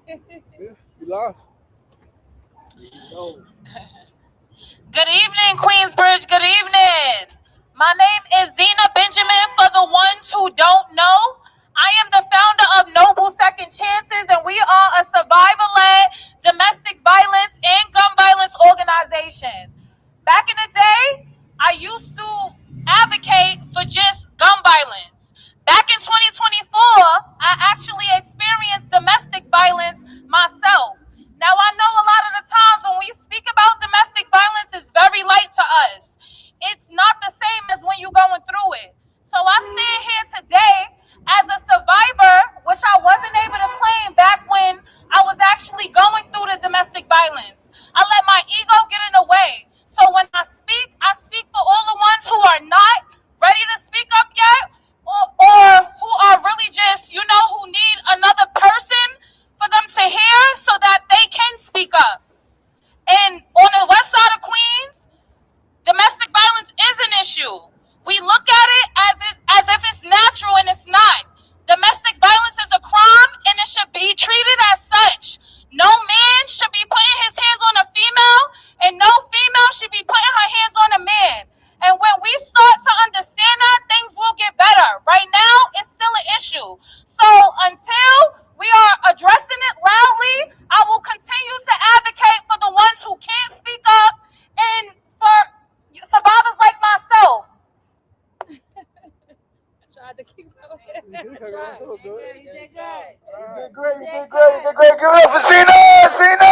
Yeah, we live. Good evening, Queensbridge. Good evening. My name is Zena Benjamin. For the ones who don't know, I am the founder of Noble Second Chances, and we are a survivor-led domestic violence and gun violence organization. Back in the day, I used to advocate for just gun violence. Back in 2024, I actually experienced domestic violence myself. Now, I know a lot of the times when we speak about domestic violence, it's very light to us. It's not the same as when you're going through it. So I stand here today as a survivor, which I wasn't able to claim back when I was actually going through the domestic violence. I let my ego get in the way. So when I speak for all the ones who are not ready to speak up yet, or who are really just, who need another person for them to hear so that they can speak up. And on the west side of Queens, domestic violence is an issue. We look at it as if it's natural, and it's not. Domestic violence is a crime, and it should be treated as such. No man should be putting his hands on a female, and no female should be putting her hands on a man. And when we start to understand that, things will get better. Right now, it's still an issue. So until we are addressing it loudly, I will continue to advocate for the ones who can't speak up and for survivors like myself. I tried to keep going. You did great. You did good. You did You did great. Give it up for Zena. Zena.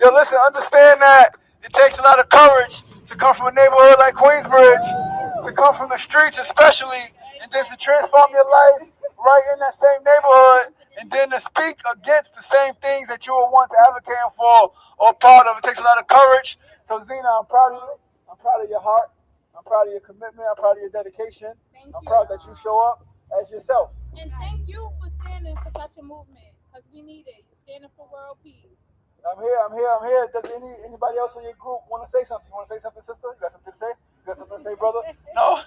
Yo, listen. Understand that it takes a lot of courage to come from a neighborhood like Queensbridge, to come from the streets especially, and then to transform your life right in that same neighborhood, and then to speak against the same things that you were once advocating for or part of. It takes a lot of courage. So Zena, I'm proud of you. I'm proud of your heart. I'm proud of your commitment. I'm proud of your dedication. Thank I'm you. proud that you show up as yourself. And thank you for standing for such a movement, because we need it. You're standing for world peace. I'm here. Does anybody else in your group want to say something? You want to say something, sister? You got something to say? You got something to say, brother? No?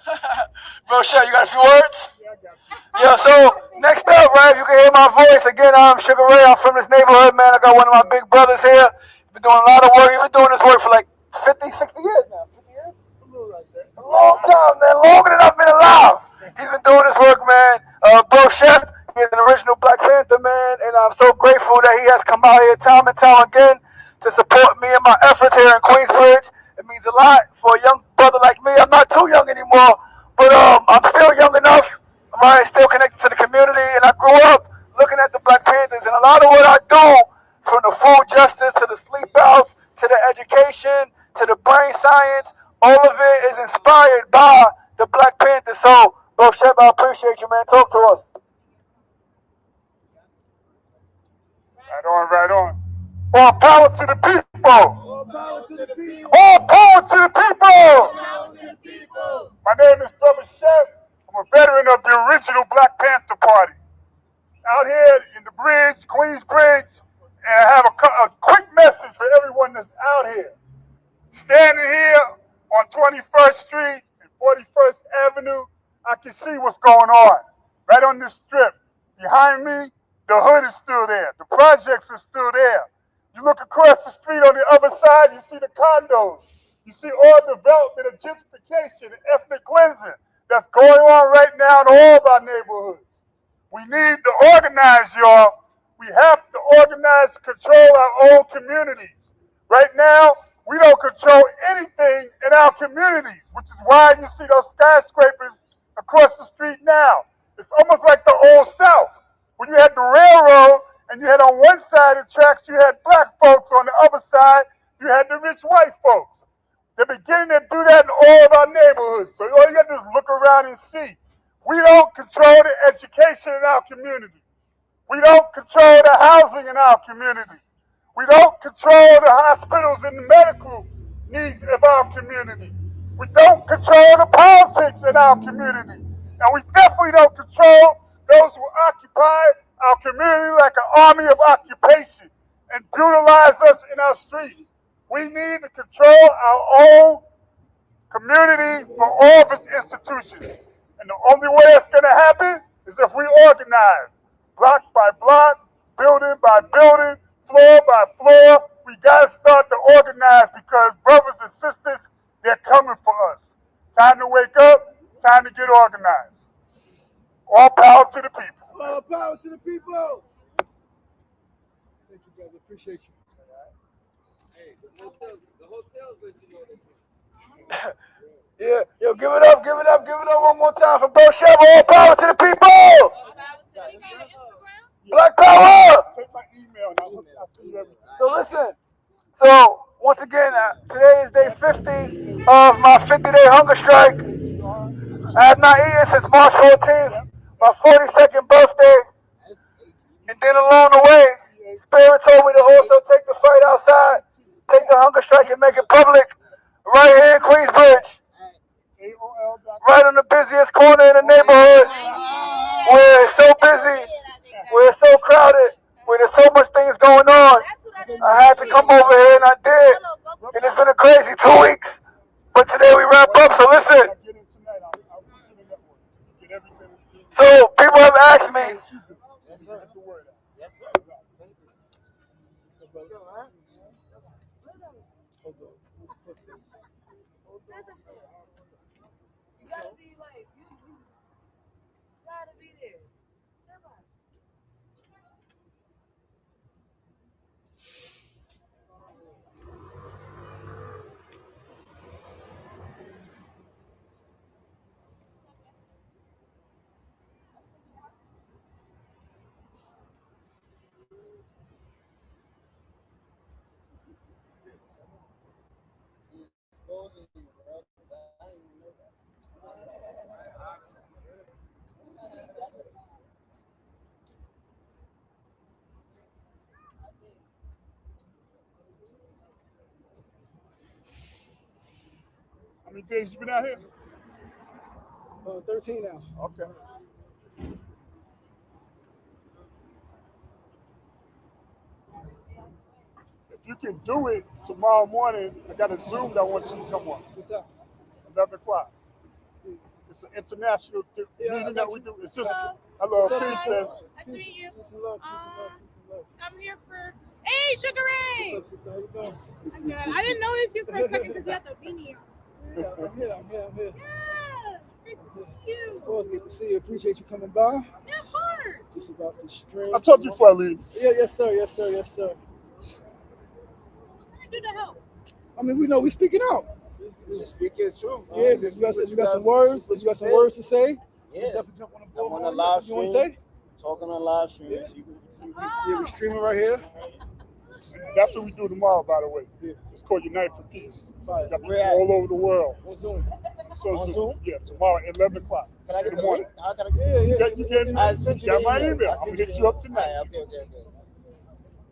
Bro, Chef, you got a few words? Yeah, so next up, right, you can hear my voice. Again, I'm Sugar Ray. I'm from this neighborhood, man. I got one of my big brothers here. Been doing a lot of work. He's been doing this work for like 50, 60 years now. 50 years? A long time, man. Longer than I've been alive. He's been doing this work, man. Bro Chef, he is an original Black Panther, man. And I'm so grateful that he has come out here time and time again to support me in my efforts here in Queensbridge. It means a lot for a young brother like me. I'm not too young anymore, but I'm still young enough. I'm still connected to the community, and I grew up looking at the Black Panthers. And a lot of what I do, from the food justice to the sleep outs to the education to the brain science, all of it is inspired by the Black Panthers. So, Bro Shep, I appreciate you, man. Talk to us. Right on, right on. All power to the people. All power to the people. All power to the people. Power to the people. My name is Brother Chef. I'm a veteran of the original Black Panther Party. Out here in the bridge, Queensbridge, and I have a quick message for everyone that's out here. Standing here on 21st Street and 41st Avenue, I can see what's going on. Right on this strip. Behind me, the hood is still there. The projects are still there. You look across the street on the other side, you see the condos. You see all development of gentrification and ethnic cleansing that's going on right now in all of our neighborhoods. We need to organize, y'all. We have to organize to control our own communities. Right now, we don't control anything in our communities, which is why you see those skyscrapers across the street now. It's almost like the old South, when you had the railroad and you had on one side of the tracks, you had black folks, on the other side, you had the rich white folks. They're beginning to do that in all of our neighborhoods. So all you got to do is look around and see. We don't control the education in our community. We don't control the housing in our community. We don't control the hospitals and the medical needs of our community. We don't control the politics in our community. And we definitely don't control those who occupy our community like an army of occupation and brutalize us in our streets. We need to control our own community for all of its institutions. And the only way it's going to happen is if we organize block by block, building by building, floor by floor. We got to start to organize because brothers and sisters, they're coming for us. Time to wake up, time to get organized. All power to the people. All power to the people. Thank you, brother. Appreciate you. Hey, the hotels let you know that. Yeah, yo, give it up one more time for Bro Chef. All power to the people. Black power. Take my email and I'll send you everything. So listen. So once again, today is day 50 of my 50-day hunger strike. I have not eaten since March 14th, my 42nd birthday. And then along the way, Spirit told me to also take the fight outside, take the hunger strike and make it public right here in Queensbridge. Right on the busiest corner in the neighborhood, where it's so busy, where it's so crowded, where there's so much things going on. I had to come over here and I did. And it's been a crazy 2 weeks. But today we wrap up, so listen. So people have asked me. Yes, sir. Yes, sir. Hold on. Let's put this. You gotta be like, you gotta be there. Come on. How many days you been out here? 13 now. Okay. If you can do it tomorrow morning, I got a Zoom that I want you to come on. What's up? 11 o'clock. It's an international meeting that we do. It's just, hello, What's up, peace, sister? sis. Nice to meet you. Peace and love. Peace and love. Peace and love. I'm here for. Hey, Sugar Ray! What's up, sister? How you doing? I'm good. I didn't notice you for a second because you had the beanie on. Yeah, I'm here. Yes, great to see you. Of course, good to see you. Appreciate you coming by. Yeah, of course. Just about to stream. I told you before I leave. Yeah, yes, sir. Yes, sir. Yes, sir. What can I do to help? I mean, we know we speaking out. Speaking truth. Yeah, if you got some words, if you got some words to say, Yeah. definitely jump on the I'm board. on a live You want stream. to say? Talking on live stream. Yeah. Oh, Yeah, we streaming right here. That's what we do tomorrow, by the way. Yeah. It's called Unite for Peace. Fire. We got people Where at? all over the world. On Zoom. So On Zoom? Yeah, tomorrow at 11 o'clock. Can I in get the the morning. link? How can I get Yeah, yeah. You I sent you got the my email. email. I I'm sent going to hit the you up email. tonight. All right, okay.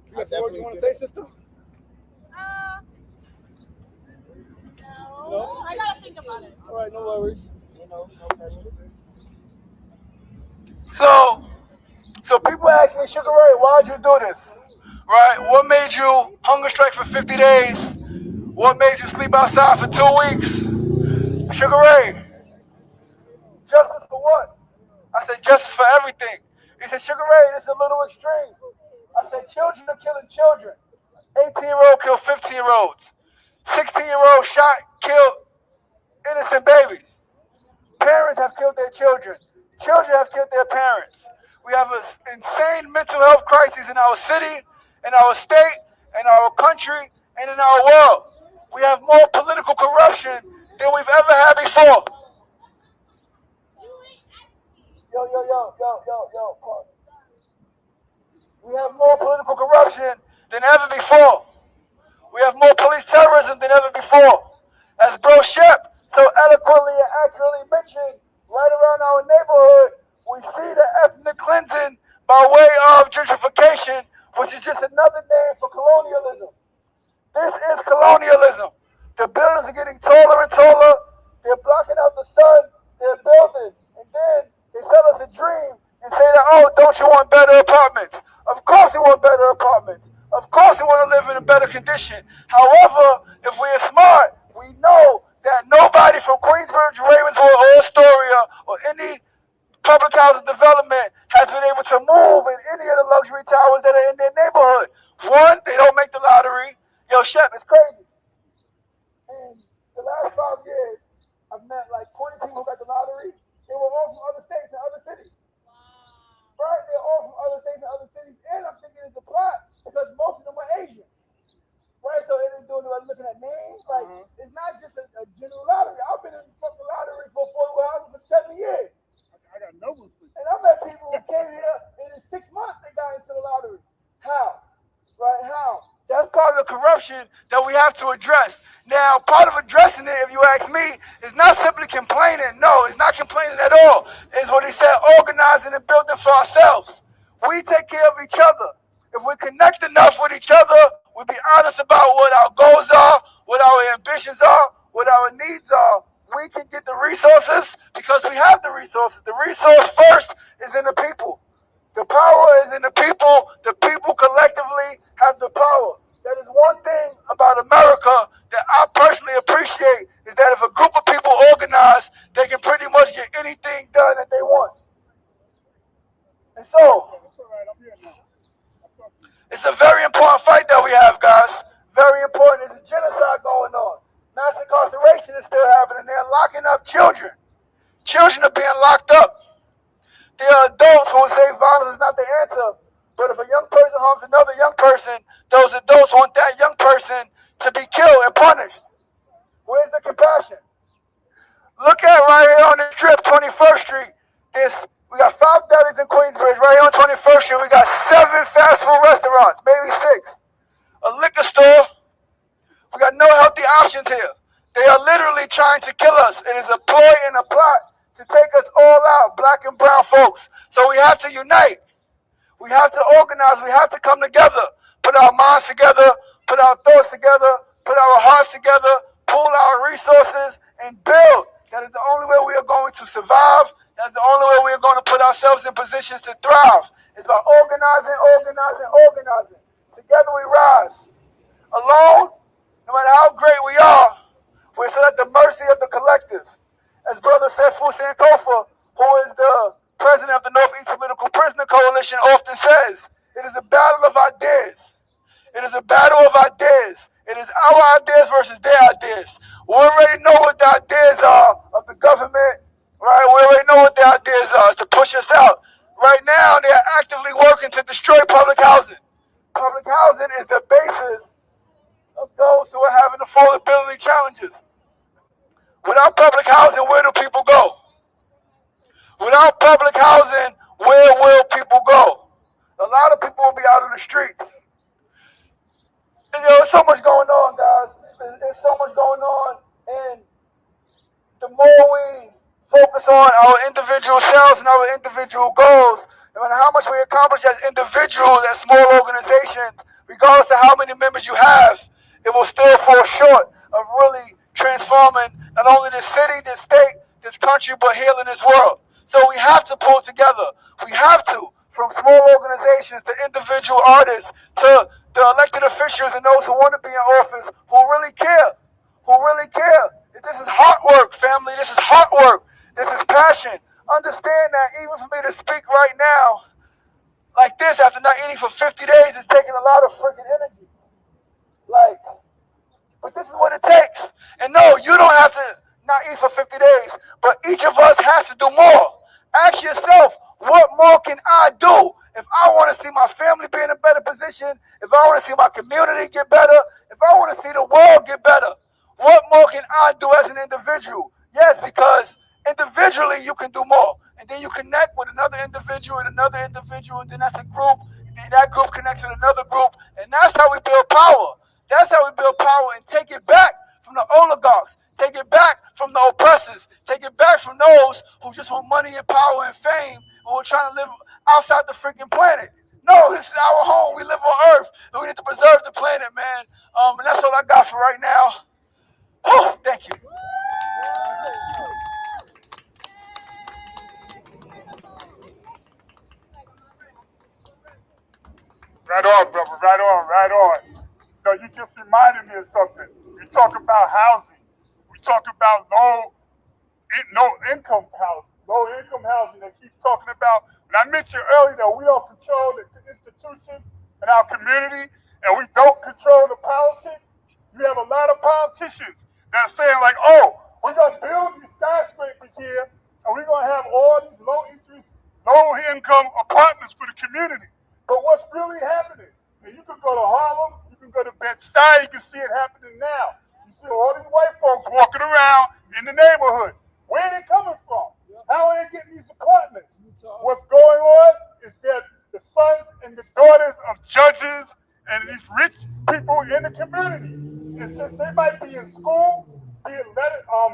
You got some words you want to say, sister? no. I gotta think about it. All right, no worries. You know, no pressure. So people ask me, Sugar Ray, why'd you do this? Right? What made you hunger strike for 50 days? What made you sleep outside for 2 weeks? Sugar Ray, justice for what? I said, justice for everything. He said, Sugar Ray, this is a little extreme. I said, children are killing children. 18-year-old killed 15-year-olds. 16-year-old shot, killed innocent babies. Parents have killed their children. Children have killed their parents. We have an insane mental health crisis in our city, in our state, in our country, and in our world. We have more political corruption than we've ever had before. Yo. Pause. We have more political corruption than ever before. We have more police terrorism than ever before. As Bro Shep so eloquently and accurately mentioned, right around our neighborhood, we see the ethnic cleansing by way of gentrification, which is just another name for colonialism. This is colonialism. The buildings are getting taller and taller. They're blocking out the sun. They're building. And then they sell us a dream and say that, oh, don't you want better apartments? Of course we want better apartments. Of course we want to live in a better condition. However, if we are smart, we know that nobody from Queensbridge, Ravenswood, or Astoria, or any public housing development has been able to move in any of the luxury towers that are in their neighborhood. One, they don't make the lottery. Yo, Shep, it's crazy. In the last 5 years, I've met like 20 people who got the lottery. They were all from other states and other cities. Right? They're all from other states and other cities. And I'm thinking it's a plot because most of them are Asian. Right? So they're doing like looking at names. Like, it's not just a general lottery. I've been in the fucking lottery for affordable housing for 7 years. I got no one. And I met people who came here and in 6 months they got into the lottery. How? Right? How? That's part of the corruption that we have to address. Now, part of addressing it, if you ask me, is not simply complaining. No, it's not complaining at all. It's what he said, organizing and building for ourselves. We take care of each other. If we connect enough with each other, we be honest about what our goals are, what our ambitions are, what our needs are, we can get the resources because we have the resources. The resource first is in the people. The power is in the people. The people collectively have the power. That is one thing about America that I personally appreciate, is that if a group of people organize, they can pretty much get anything done that they want. And so, it's a very important fight that we have, guys. Very important. There's a genocide going on. Mass incarceration is still happening. They're locking up children. Children are being locked up. There are adults who will say violence is not the answer. But if a young person harms another young person, those adults want that young person to be killed and punished. Where's the compassion? Look at right here on the strip, 21st Street. We got 5 delis in Queensbridge. Right here on 21st Street, we got 7 fast food restaurants, maybe 6. A liquor store. We got no healthy options here. They are literally trying to kill us. It is a ploy and a plot to take us all out, black and brown folks. So we have to unite. We have to organize. We have to come together. Put our minds together. Put our thoughts together. Put our hearts together. Pool our resources and build. That is the only way we are going to survive. That's the only way we are going to put ourselves in positions to thrive. It's about organizing, organizing, organizing. Together we rise. Alone, no matter how great we are, we're still at the mercy of the collective. As Brother Sefu Sankofa, who is the president of the Northeast Political Prisoner Coalition, often says, it is a battle of ideas. It is a battle of ideas. It is our ideas versus their ideas. We already know what the ideas are of the government, right? We already know what their ideas are, to push us out. Right now, they are actively working to destroy public housing. Public housing is the basis of those who are having affordability challenges. Without public housing, where do people go? Without public housing, where will people go? A lot of people will be out on the streets. And, there's so much going on, guys. There's so much going on, and the more we focus on our individual selves and our individual goals, no matter how much we accomplish as individuals, as small organizations, regardless of how many members you have, it will still fall short of really transforming not only this city, this state, this country, but healing this world. So we have to pull together. We have to, from small organizations to individual artists to the elected officials and those who want to be in office, who really care, This is hard work, family. This is hard work. This is passion. Understand that even for me to speak right now like this after not eating for 50 days is taking a lot of freaking energy. But this is what it takes. And no, you don't have to not eat for 50 days, but each of us has to do more. Ask yourself, what more can I do? If I want to see my family be in a better position, if I want to see my community get better, if I want to see the world get better, what more can I do as an individual? Yes, because individually you can do more. And then you connect with another individual and another individual, and then that's a group. And that group connects with another group. And that's how we build power. That's how we build power and take it back from the oligarchs. Take it back from the oppressors. Take it back from those who just want money and power and fame, and who are trying to live outside the freaking planet. No, this is our home. We live on Earth, and we need to preserve the planet, man. And that's all I got for right now. Oh, thank you. Right on, brother. Right on, right on. No, you just reminded me of something. We talk about housing. We talk about no income housing. low-income housing they keep talking about. And I mentioned earlier that we don't control the institutions in our community, and we don't control the politics. You have a lot of politicians that are saying like, oh, we're going to build these skyscrapers here, and we're going to have all these low-interest, low-income apartments for the community. But what's really happening? And you can go to Harlem, you can go to Bed-Stuy, you can see it happening now. You see all these white folks walking around in the neighborhood. Where are they coming from? How are they getting these apartments? What's going on is that the sons and the daughters of judges and these rich people in the community, and since they might be in school, be it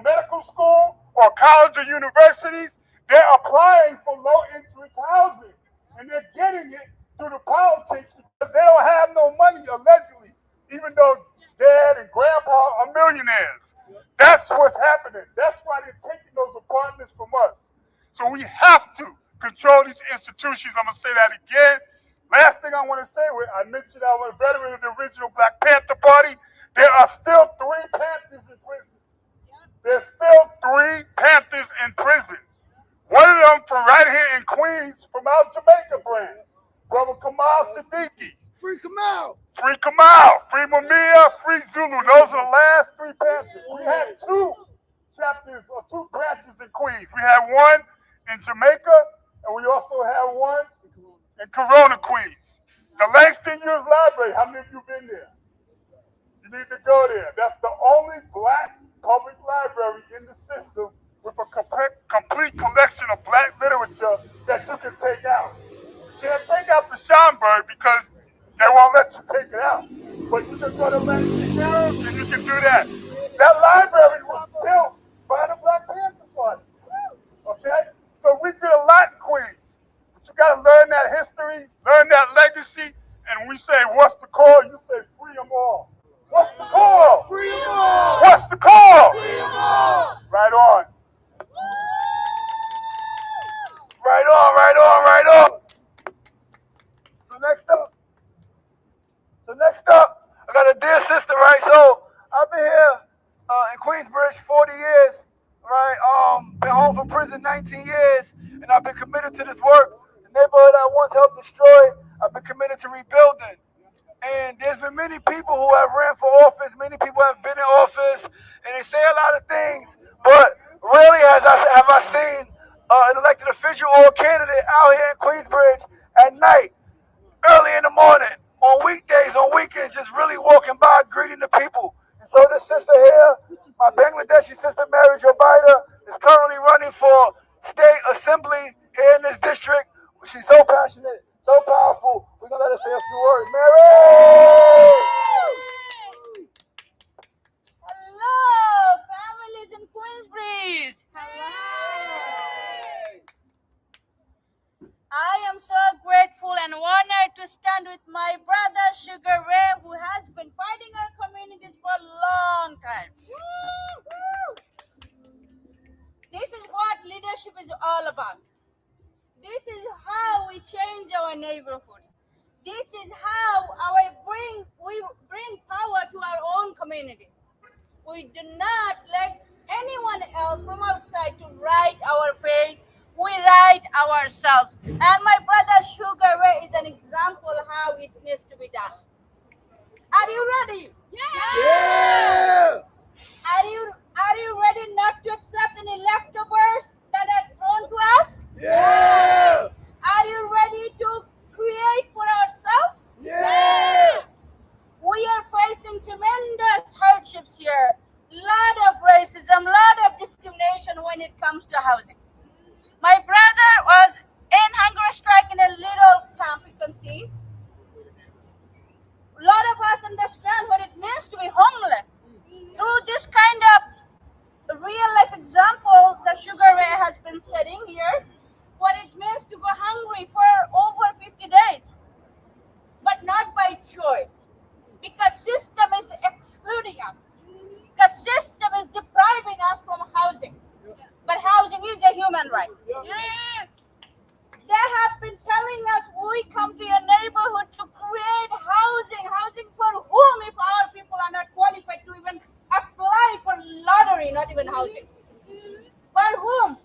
medical school or college or universities, they're applying for low-interest housing, and they're getting it through the politics because they don't have no money, allegedly, even though dad and grandpa are millionaires. That's what's happening. That's why they're taking those apartments from us. So we have to control these institutions. I'm going to say that again. Last thing I want to say, I mentioned I was a veteran of the original Black Panther Party. There are still 3 Panthers in prison. There's still 3 Panthers in prison. One of them from right here in Queens, from our Jamaica branch, Brother Kamal Siddiqui. Free Kamal. Free Kamal, free Mamiya, free Zulu. Those are the last 3 Panthers. We had 2 chapters or 2 branches in Queens. We had one in Jamaica, and we also have one in Corona, Queens. The Langston Hughes Library, how many of you been there? You need to go there. That's the only Black public library in the system with a complete collection of Black literature that you can take out. You can't take out the Schomburg because they won't let you take it out. But you can go to Langston Hughes and you can do that. That library was built by the Black Panther Party. Okay? So we did a lot in Queens. But you got to learn that history, learn that legacy, and when we say, what's the call? You say, free them all. What's the call? Free them all. What's the call? Free them all. Right on. Right on, right on, right on. So next up, I got a dear sister, right? So I've been here in Queensbridge 40 years, right? Been home from prison 19 years, and I've been committed to this work. The neighborhood I once helped destroy, I've been committed to rebuilding. And there's been many people who have ran for office, many people have been in office, and they say a lot of things, but rarely have I seen an elected official or a candidate out here in Queensbridge at night, early in the morning, on weekdays, on weekends, just really walking by, greeting the people. And so this sister here, my Bangladeshi sister Mary Jobaida, is currently running for state assembly here in this district. She's so passionate, so powerful. We're going to let her say a few words. Mary! Hello, families in Queensbridge. I am so grateful and honored to stand with my brother Sugar Ray, who has been fighting our communities for a long time. This is what leadership is all about. This is how we change our neighborhoods. This is how we bring power to our own communities. We do not let anyone else from outside to write our fate. We write ourselves. And my brother Sugar Ray is an example how it needs to be done. Are you ready? Yeah. Are you ready not to accept any leftovers that are thrown to us? Yeah. Are you ready to create for ourselves? Yeah. We are facing tremendous hardships here. Lot of racism, lot of discrimination when it comes to housing. My brother was in hunger strike in a little camp, you can see. A lot of us understand what it means to be homeless. Through this kind of real life example that Sugar Ray has been setting here, what it means to go hungry for over 50 days. But not by choice. Because system is excluding us. The system is depriving us from housing. But housing is a human right. Yes. They have been telling us we come to your neighborhood to create housing. Housing for whom if our people are not qualified to even apply for lottery, not even housing? For whom?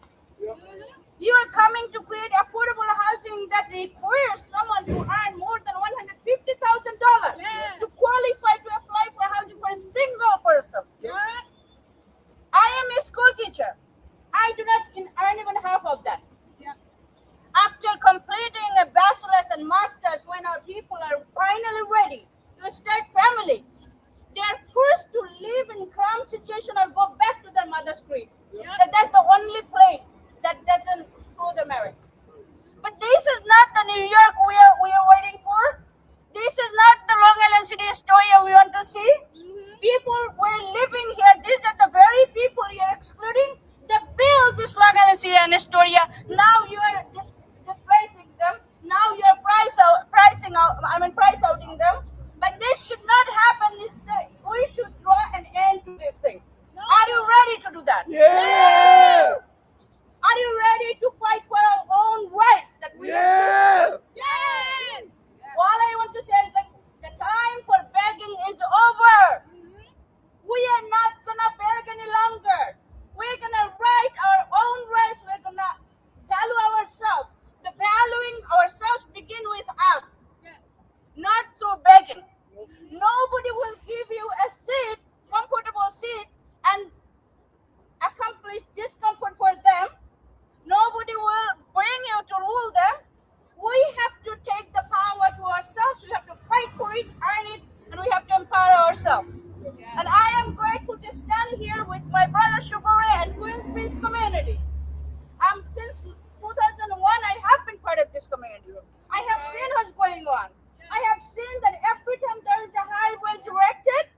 difficult situation or go back to their mother's crib. That's the only place that doesn't throw the merit. But this is not the New York we are waiting for. This is not the Long Island City Astoria we want to see. People were living here. These are the very people you're excluding. They built this Long Island City and Astoria. Now you are displacing them. Now you are price outing them. But this should not happen. We should draw an end to this thing. Are you ready to do that? Yeah! Are you ready to fight for our own rights that we have? Yes! All I want to say is that the time for begging is over. We are not gonna beg any longer. We're gonna write our own rights. We're gonna value ourselves. The valuing ourselves begin with us, not through begging. Nobody will give you a seat, comfortable seat, and accomplish discomfort for them. Nobody will bring you to rule them. We have to take the power to ourselves. We have to fight for it, earn it, and we have to empower ourselves. And I am grateful to stand here with my brother Sugar Ray and Queensbridge community. Since 2001, I have been part of this community. I have seen what's going on. I have seen that every time there is a highway erected,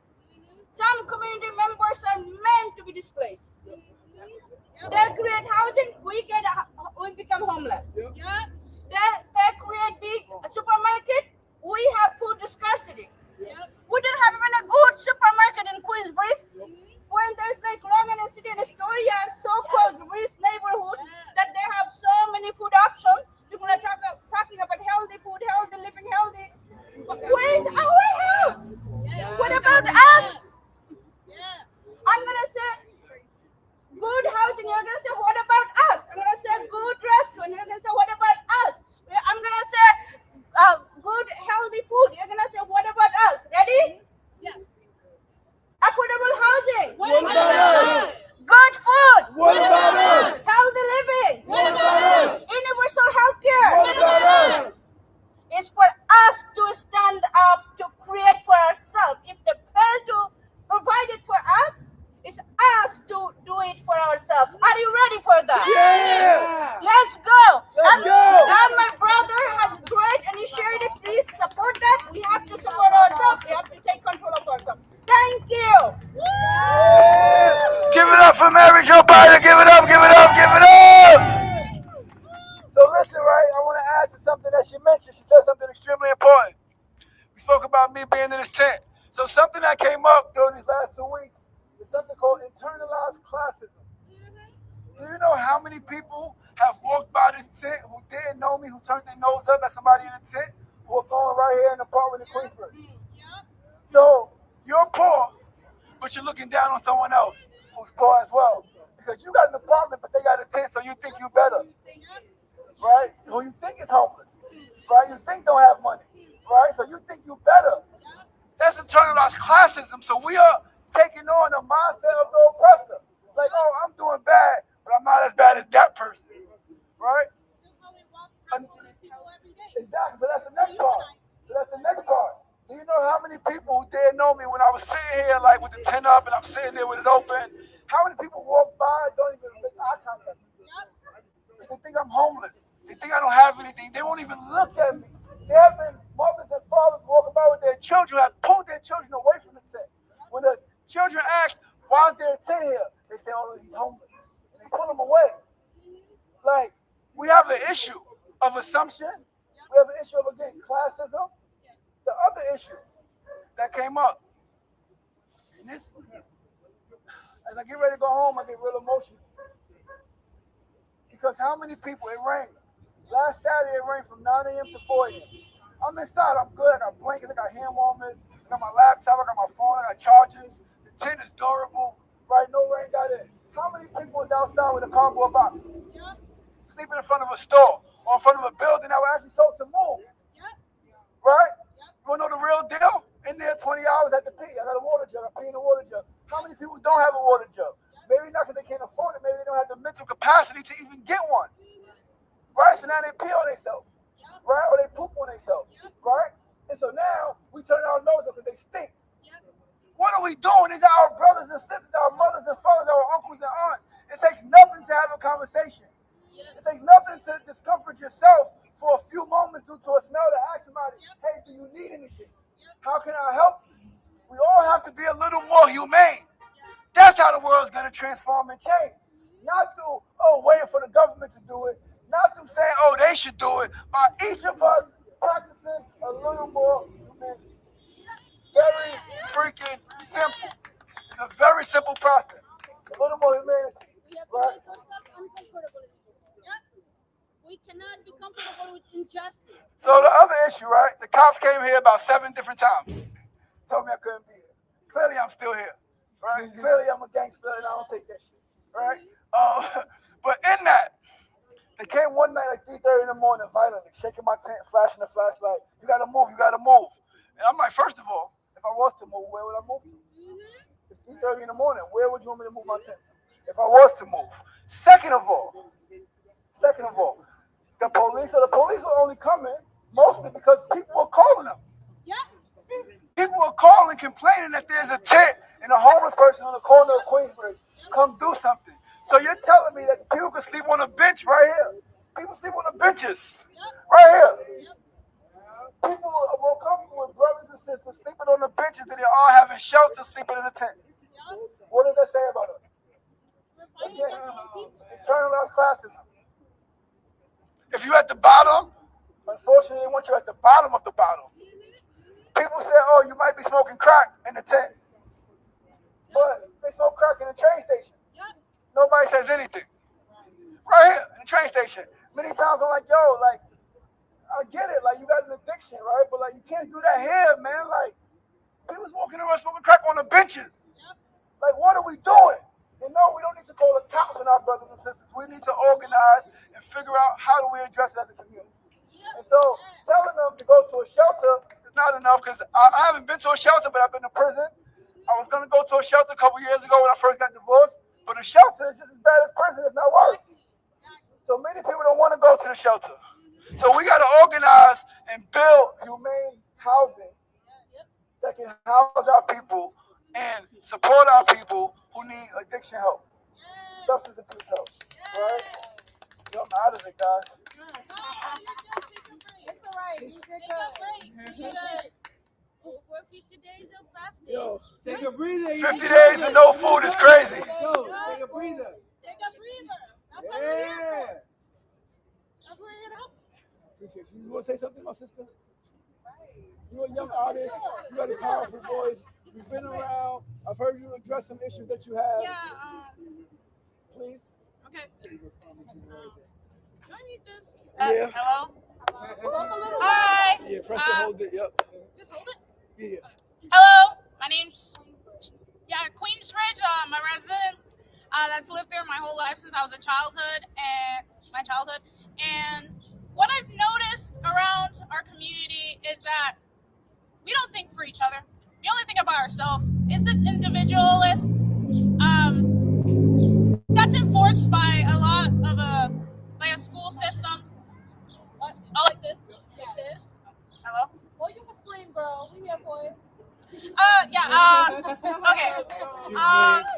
some community members are meant to be displaced. They create housing, we become homeless. They create big supermarket, we have food scarcity. We don't have even a good supermarket in Queensbridge. When there's like Long Island City and Astoria, so-called rich neighborhood, that they have so many food options. People are talking about healthy food, healthy living, healthy. But where is our house? What about us? I'm gonna say good housing. You're gonna say what about us? I'm gonna say good restaurant. You're gonna say what about us? I'm gonna say good healthy food. You're gonna say what about us? Ready? Yes. Affordable housing. What about us? Good food. What about us? Healthy living. What about us? Universal health care. What about us? It's for us to stand up to create for ourselves. If they fail to provide it for us, it's us to do it for ourselves. Are you ready for that? Yeah! Let's go. Let's go. And my brother has a great initiative. Please support that. We have to support ourselves. We have to take control of ourselves. Thank you. Give it up for Mary Jo Biden. Give it up, give it up, give it up. So listen, right, I want to add to something that she mentioned. She said something extremely important. We spoke about me being in this tent. So something that came up during these last 2 weeks is something called internalized classism. Do you know how many people have walked by this tent who didn't know me, who turned their nose up at somebody in the tent, who are going right here in the apartment in Queensbridge? So you're poor, but you're looking down on someone else who's poor as well. Because you got an apartment, but they got a tent, so you think you're better. Right? Who you think is homeless. Right? You think don't have money. Right? So you think you're better. That's internalized classism. So we are taking on the mindset of the oppressor. Like, oh, I'm doing bad, but I'm not as bad as that person. Right? Exactly. So that's the next part. Do you know how many people who didn't know me when I was sitting here like with the tent up and I'm sitting there with it open? How many people walk by and don't even make eye contact with me? They think I'm homeless. They think I don't have anything. They won't even look at me. There have been mothers and fathers walking by with their children who have pulled their children away from the tent. When the children ask, why is there a tent here? They say, oh, he's homeless. And they pull them away. Like, we have an issue of assumption. We have an issue of, again, classism. The other issue that came up, and this, as I get ready to go home, I get real emotional. Because how many people, it rained. Last Saturday, it rained from 9 a.m. to 4 a.m. I'm inside, I'm good, I got blankets, I got hand warmers, I got my laptop, I got my phone, I got chargers. The tent is durable, right? No rain got in. How many people was outside with a cardboard box? Sleeping in front of a store or in front of a building that were actually told to move? Right? You wanna know the real deal? In there 20 hours at the pee. I got a water jug, I pee in a water jug. How many people don't have a water jug? Maybe not because they can't afford it, maybe they don't have the mental capacity to even get one. Right? So now they pee on themselves. Right? Or they poop on themselves. Right? And so now we turn our nose up because they stink. What are we doing? These are our brothers and sisters, our mothers and fathers, our uncles and aunts. It takes nothing to have a conversation. It takes nothing to discomfort yourself for a few moments due to a smell to ask somebody, hey, do you need anything? How can I help you? We all have to be a little more humane. That's how the world's going to transform and change. Not through, waiting for the government to do it. Not through saying, they should do it. By each of us practicing a little more humanity. Very freaking simple. It's a very simple process. A little more humanity. We have to Right? make ourselves uncomfortable. We cannot be comfortable with injustice. So the other issue, right? The cops came here about 7 different times. Told me I couldn't be here. Clearly I'm still here. Right? Clearly I'm a gangster and I don't take that shit. Right? But in that, they came one night like 3:30 in the morning, violently, shaking my tent, flashing the flashlight. You gotta move, you gotta move. And I'm like, first of all, if I was to move, where would I move to? It's 3:30 in the morning. Where would you want me to move my tent to? If I was to move. Second of all, the police were only coming mostly because people were calling them. People were calling, complaining that there's a tent and a homeless person on the corner of Queensbridge. Come do something. So you're telling me that people can sleep on a bench right here? People sleep on the benches right here. People are more comfortable with brothers and sisters sleeping on the benches than they are having shelter, sleeping in a tent. What does that say about us? Again, internalized classism. If you're at the bottom, unfortunately, they want you at the bottom of the bottom. People say, you might be smoking crack in the tent. But they smoke crack in the train station. Nobody says anything. Right here, in the train station. Many times I'm like, I get it. Like, you got an addiction, right? But, you can't do that here, man. Like, people's walking around smoking crack on the benches. Like, what are we doing? And no, we don't need to call the cops on our brothers and sisters. We need to organize and figure out how do we address it as a community. And so telling them to go to a shelter is not enough because I haven't been to a shelter, but I've been to prison. I was going to go to a shelter a couple years ago when I first got divorced, but a shelter is just as bad as prison, if not worse. So many people don't want to go to the shelter. So we got to organize and build humane housing that can house our people and support our people who need addiction help, substance abuse help, right? Yo, I'm out of it, guys. It's all right. You did good. We're 50 days of fasting. Yo, take a breather. 50 days and no food is crazy. Yo, take a breather. Take a breather. That's what we're here for. Yeah. That's what we're here to help. Appreciate you. You want to say something, my sister? You're a young artist. You got a powerful voice. You've been around. I've heard you address some issues that you have. Please. Okay. Do I need this? Yeah. Hello? Hi. Yeah, press it, hold it. Yep. Just hold it. Yeah. Hello. My name's Queensbridge. I'm a resident that's lived there my whole life since I was my childhood. And what I've noticed around our community is that we don't think for each other. We only think about ourselves. It's this individualist that's enforced by a lot of school systems. Like this. Like this. Hello? Well, you can scream, girl. We here for it. Okay.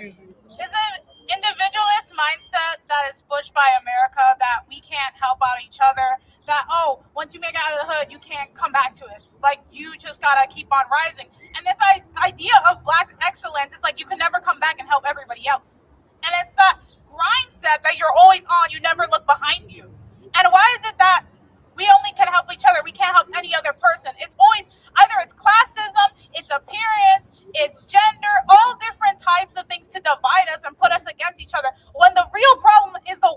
It's an individualist mindset that is pushed by America that we can't help out each other. That, once you make it out of the hood, you can't come back to it. Like, you just gotta keep on rising. And this idea of Black excellence, it's like you can never come back and help everybody else. And it's that grind set that you're always on, you never look behind you. And why is it that we only can help each other, we can't help any other person? It's always, either it's classism, it's appearance, it's gender, all different types of things to divide us and put us against each other. When the real problem is the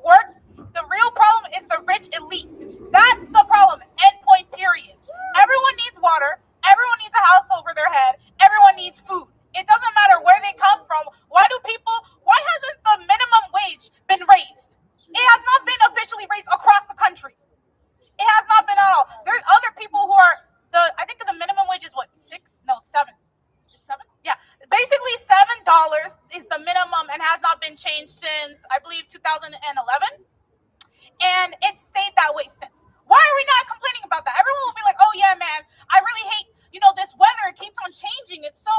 real problem is the rich elite. That's the problem, end point, period. Everyone needs water, everyone needs a house over their head, everyone needs food. It doesn't matter where they come from. Why hasn't the minimum wage been raised? It has not been officially raised across the country. It has not been at all. There's other people who are I think the minimum wage is what, 7? It's 7? Yeah. Basically $7 is the minimum and has not been changed since, I believe, 2011. And it's stayed that way since. Why are we not complaining about that? Everyone will be like, oh yeah, man, I really hate, this weather. It keeps on changing. It's so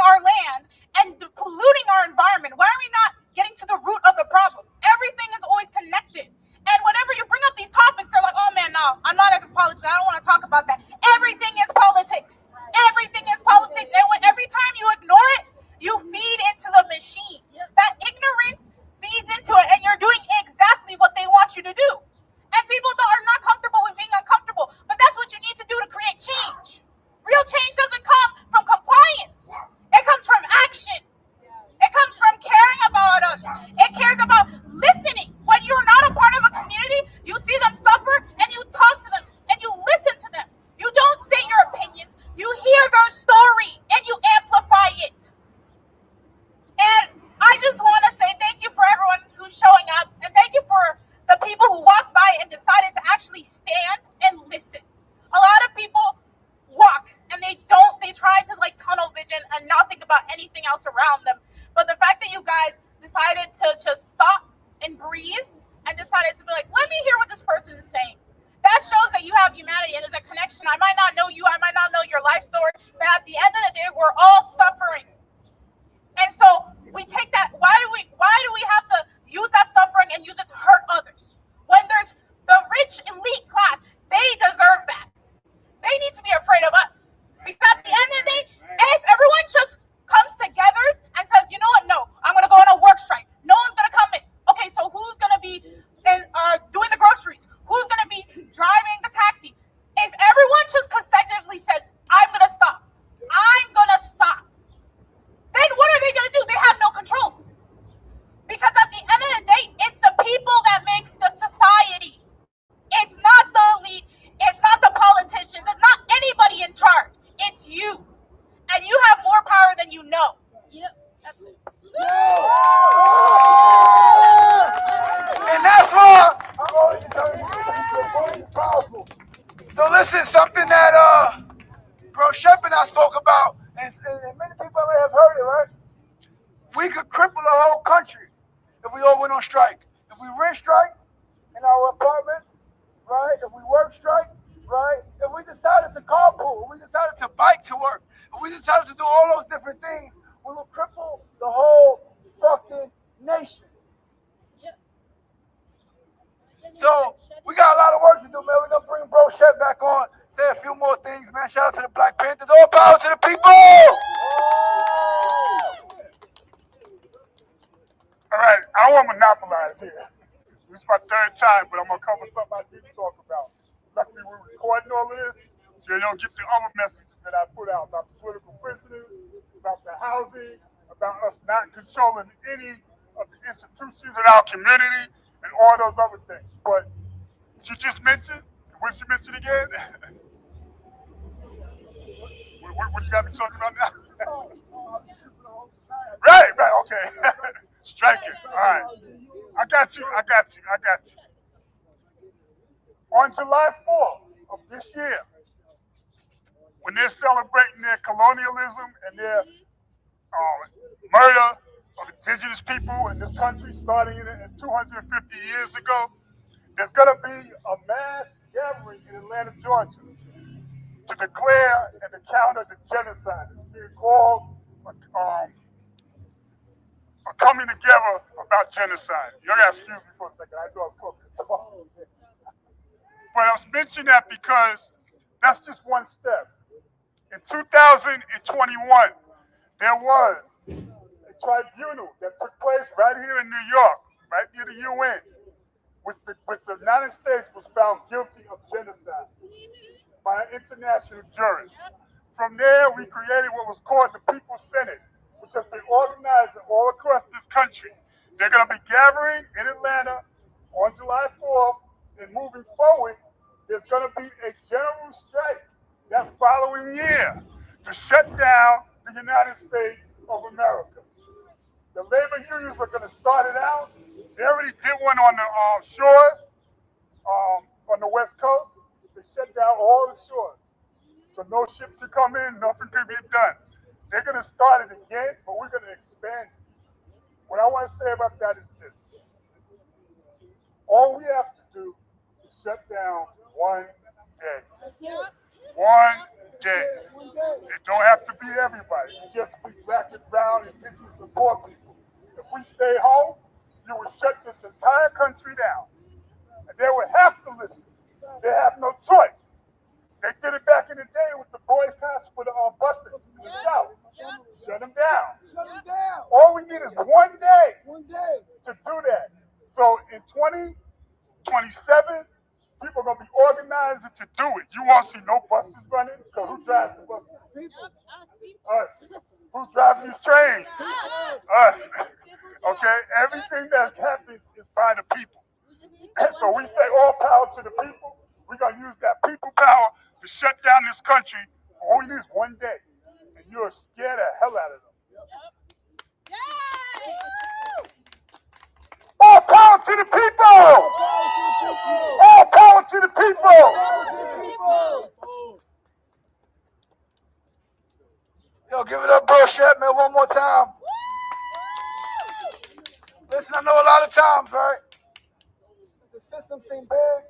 our land and polluting our environment? Why are we not getting to the root of the problem? Everything is always connected. And whenever you bring up these topics, they're like, oh man, no, I'm not into politics. I don't want to talk about that. Everything is politics. Everything is politics. And every time you ignore it, you feed into the machine. That ignorance feeds into it, and you're doing exactly what they want you to do. And people are not comfortable with being uncomfortable, but that's what you need to do to create change. Real change doesn't come from compliance. It comes from action. It comes from caring about us. It cares about listening. When you're not a part of a community, you see them suffer and you talk to them and you listen to them. You don't say your opinions. You hear their story and you amplify it. And I just want to say thank you for everyone who's showing up, and thank you for the people who walked by and decided to actually stand and listen. A lot of people walk and they try to like tunnel vision and not think about anything else around them. But the fact that you guys decided to just stop and breathe and decided to be like, let me hear what this person is saying. That shows that you have humanity and there's a connection. I might not know you, I might not know your life story, but at the end of the day, we're all suffering. And so we take that, why do we have to use that suffering and use it to hurt others? When there's the rich elite class, they deserve that. They need to be afraid of us. Because at the end of the day, if everyone just comes together and says, you know what, no, I'm going to go on a work strike. No one's going to come in. Okay, so who's going to be doing the groceries? Who's going to be driving the taxi? If everyone just consecutively says, I'm going to stop, then what are they going to do? They have no control. Because at the end of the day, it's the people that makes the society. It's not the elite. It's not the politicians. It's not anybody in charge. It's you. And you have more power than you know. Yep, that's it. And that's why I'm always telling you your voice is powerful. So listen, something that Bro Shep and I spoke about, and many people may have heard it, right? We could cripple the whole country if we all went on strike. If we rent strike in our apartments, right? If we work strike, right? If we decided to carpool, if we decided to bike to work, if we decided to do all those different things, we will cripple the whole fucking nation. Yep. So we got a lot of work to do, man. We're gonna bring Bro Shep back on, say a few more things, man. Shout out to the Black Panthers. All power to the people! All right, I don't want to monopolize here. This is my third time, but I'm going to cover something I didn't talk about. Luckily, we're recording all of this, so you don't get the other messages that I put out about the political prisoners, about the housing, about us not controlling any of the institutions in our community, and all those other things. But what you just mentioned, what you mentioned again? What you got me talking about now? Right, okay. Striking. All right. I got you. On July 4th of this year, when they're celebrating their colonialism and their murder of indigenous people in this country, starting in 250 years ago, there's going to be a mass gathering in Atlanta, Georgia, to declare and to counter the genocide. It's being called a coming together about genocide. You gotta excuse me for a second. I know I was talking. But I was mentioning that because that's just one step. In 2021, there was a tribunal that took place right here in New York, right near the UN, which the United States was found guilty of genocide by an international jurist. From there, we created what was called the People's Senate, which has been organized all across this country. They're going to be gathering in Atlanta on July 4th, and moving forward, there's going to be a general strike that following year to shut down the United States of America. The labor unions are going to start it out. They already did one on the shores, on the West Coast. They shut down all the shores. So no ships can come in, nothing can get done. They're going to start it again, but we're going to expand it. What I want to say about that is this. All we have to do is shut down one day. One day. It don't have to be everybody. It just be black and brown and indigenous and poor people. If we stay home, you would shut this entire country down. And they would have to listen. They have no choice. They did it back in the day with the boycotts with the buses in the South. Shut them down. Shut them down. All we need is one day One day. to do that. So in 2027, people are going to be organized to do it. You won't see no buses running because who drives the buses? People. Us. Who's driving these trains? Us. Okay? Everything that happens is by the people. So we say all power to the people. We're going to use that people power to shut down this country. All we need is one day. And you'll scare the hell out of them. All power to the people! All power to the people! Yo, give it up, bro, Shep, man, one more time. Listen, I know a lot of times, right? The system seem big,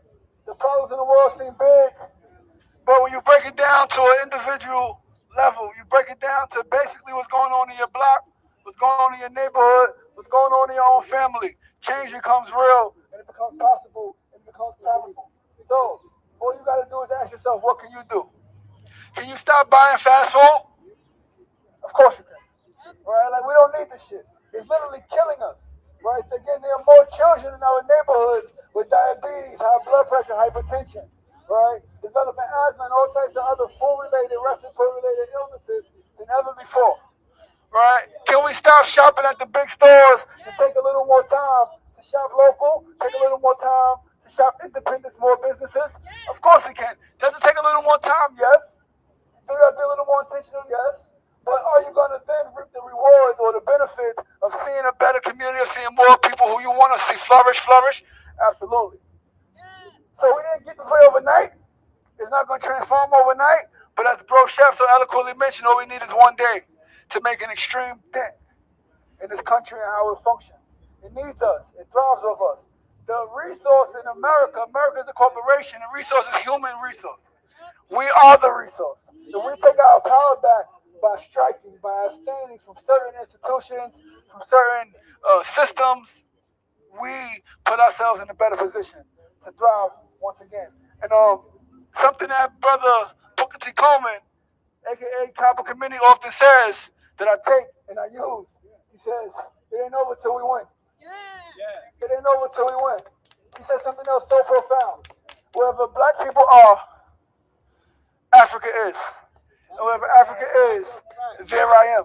the problems in the world seem big, but when you break it down to an individual level, you break it down to basically what's going on in your block, what's going on in your neighborhood, what's going on in your own family. Change becomes real, and it becomes possible, and it becomes palpable. So, all you gotta do is ask yourself, what can you do? Can you stop buying fast food? Of course you can. Right? Like, we don't need this shit. It's literally killing us. Right? Again, there are more children in our neighborhoods with diabetes, high blood pressure, hypertension, right? Developing asthma and all types of other food-related, respiratory-related illnesses than ever before. Right? Can we stop shopping at the big stores and take a little more time to shop local? Take a little more time to shop independent small businesses? Of course we can. Does it take a little more time? Yes. Do you have to be a little more intentional? Yes. But are you going to then reap the rewards or the benefits of seeing a better community, of seeing more people who you want to see flourish? Absolutely. So we didn't get this way overnight. It's not going to transform overnight. But as Bro Chef so eloquently mentioned, all we need is one day to make an extreme dent in this country and how it functions. It needs us. It thrives off us. The resource in America is a corporation. The resource is human resource. We are the resource. If we take our power back by striking, by abstaining from certain institutions, from certain systems, we put ourselves in a better position to thrive once again. And something that Brother Booker T. Coleman, aka Cabo Committee, often says that I take and I use. He says, it ain't over till we win. It ain't over till we win. He said something else so profound. Wherever black people are, Africa is. And wherever Africa is, there I am.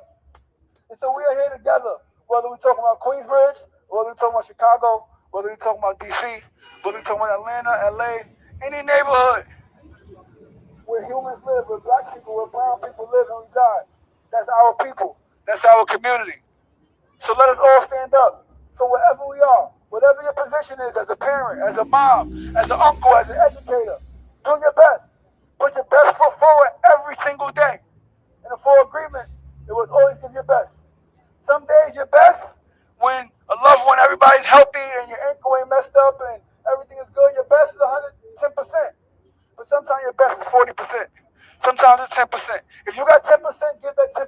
And so we are here together, whether we're talking about Queensbridge, whether we're talking about Chicago, whether we're talking about DC, whether we're talking about Atlanta, LA, any neighborhood where humans live, where black people, where brown people live and reside. That's our people. That's our community. So let us all stand up. So wherever we are, whatever your position is as a parent, as a mom, as an uncle, as an educator, do your best. Put your best foot forward every single day. And the full agreement, it was always give your best. Some days your best when a loved one, everybody's healthy and your ankle ain't messed up and everything is good. Your best is 110%. But sometimes your best is 40%. Sometimes it's 10%. If you got 10%, give that 10%.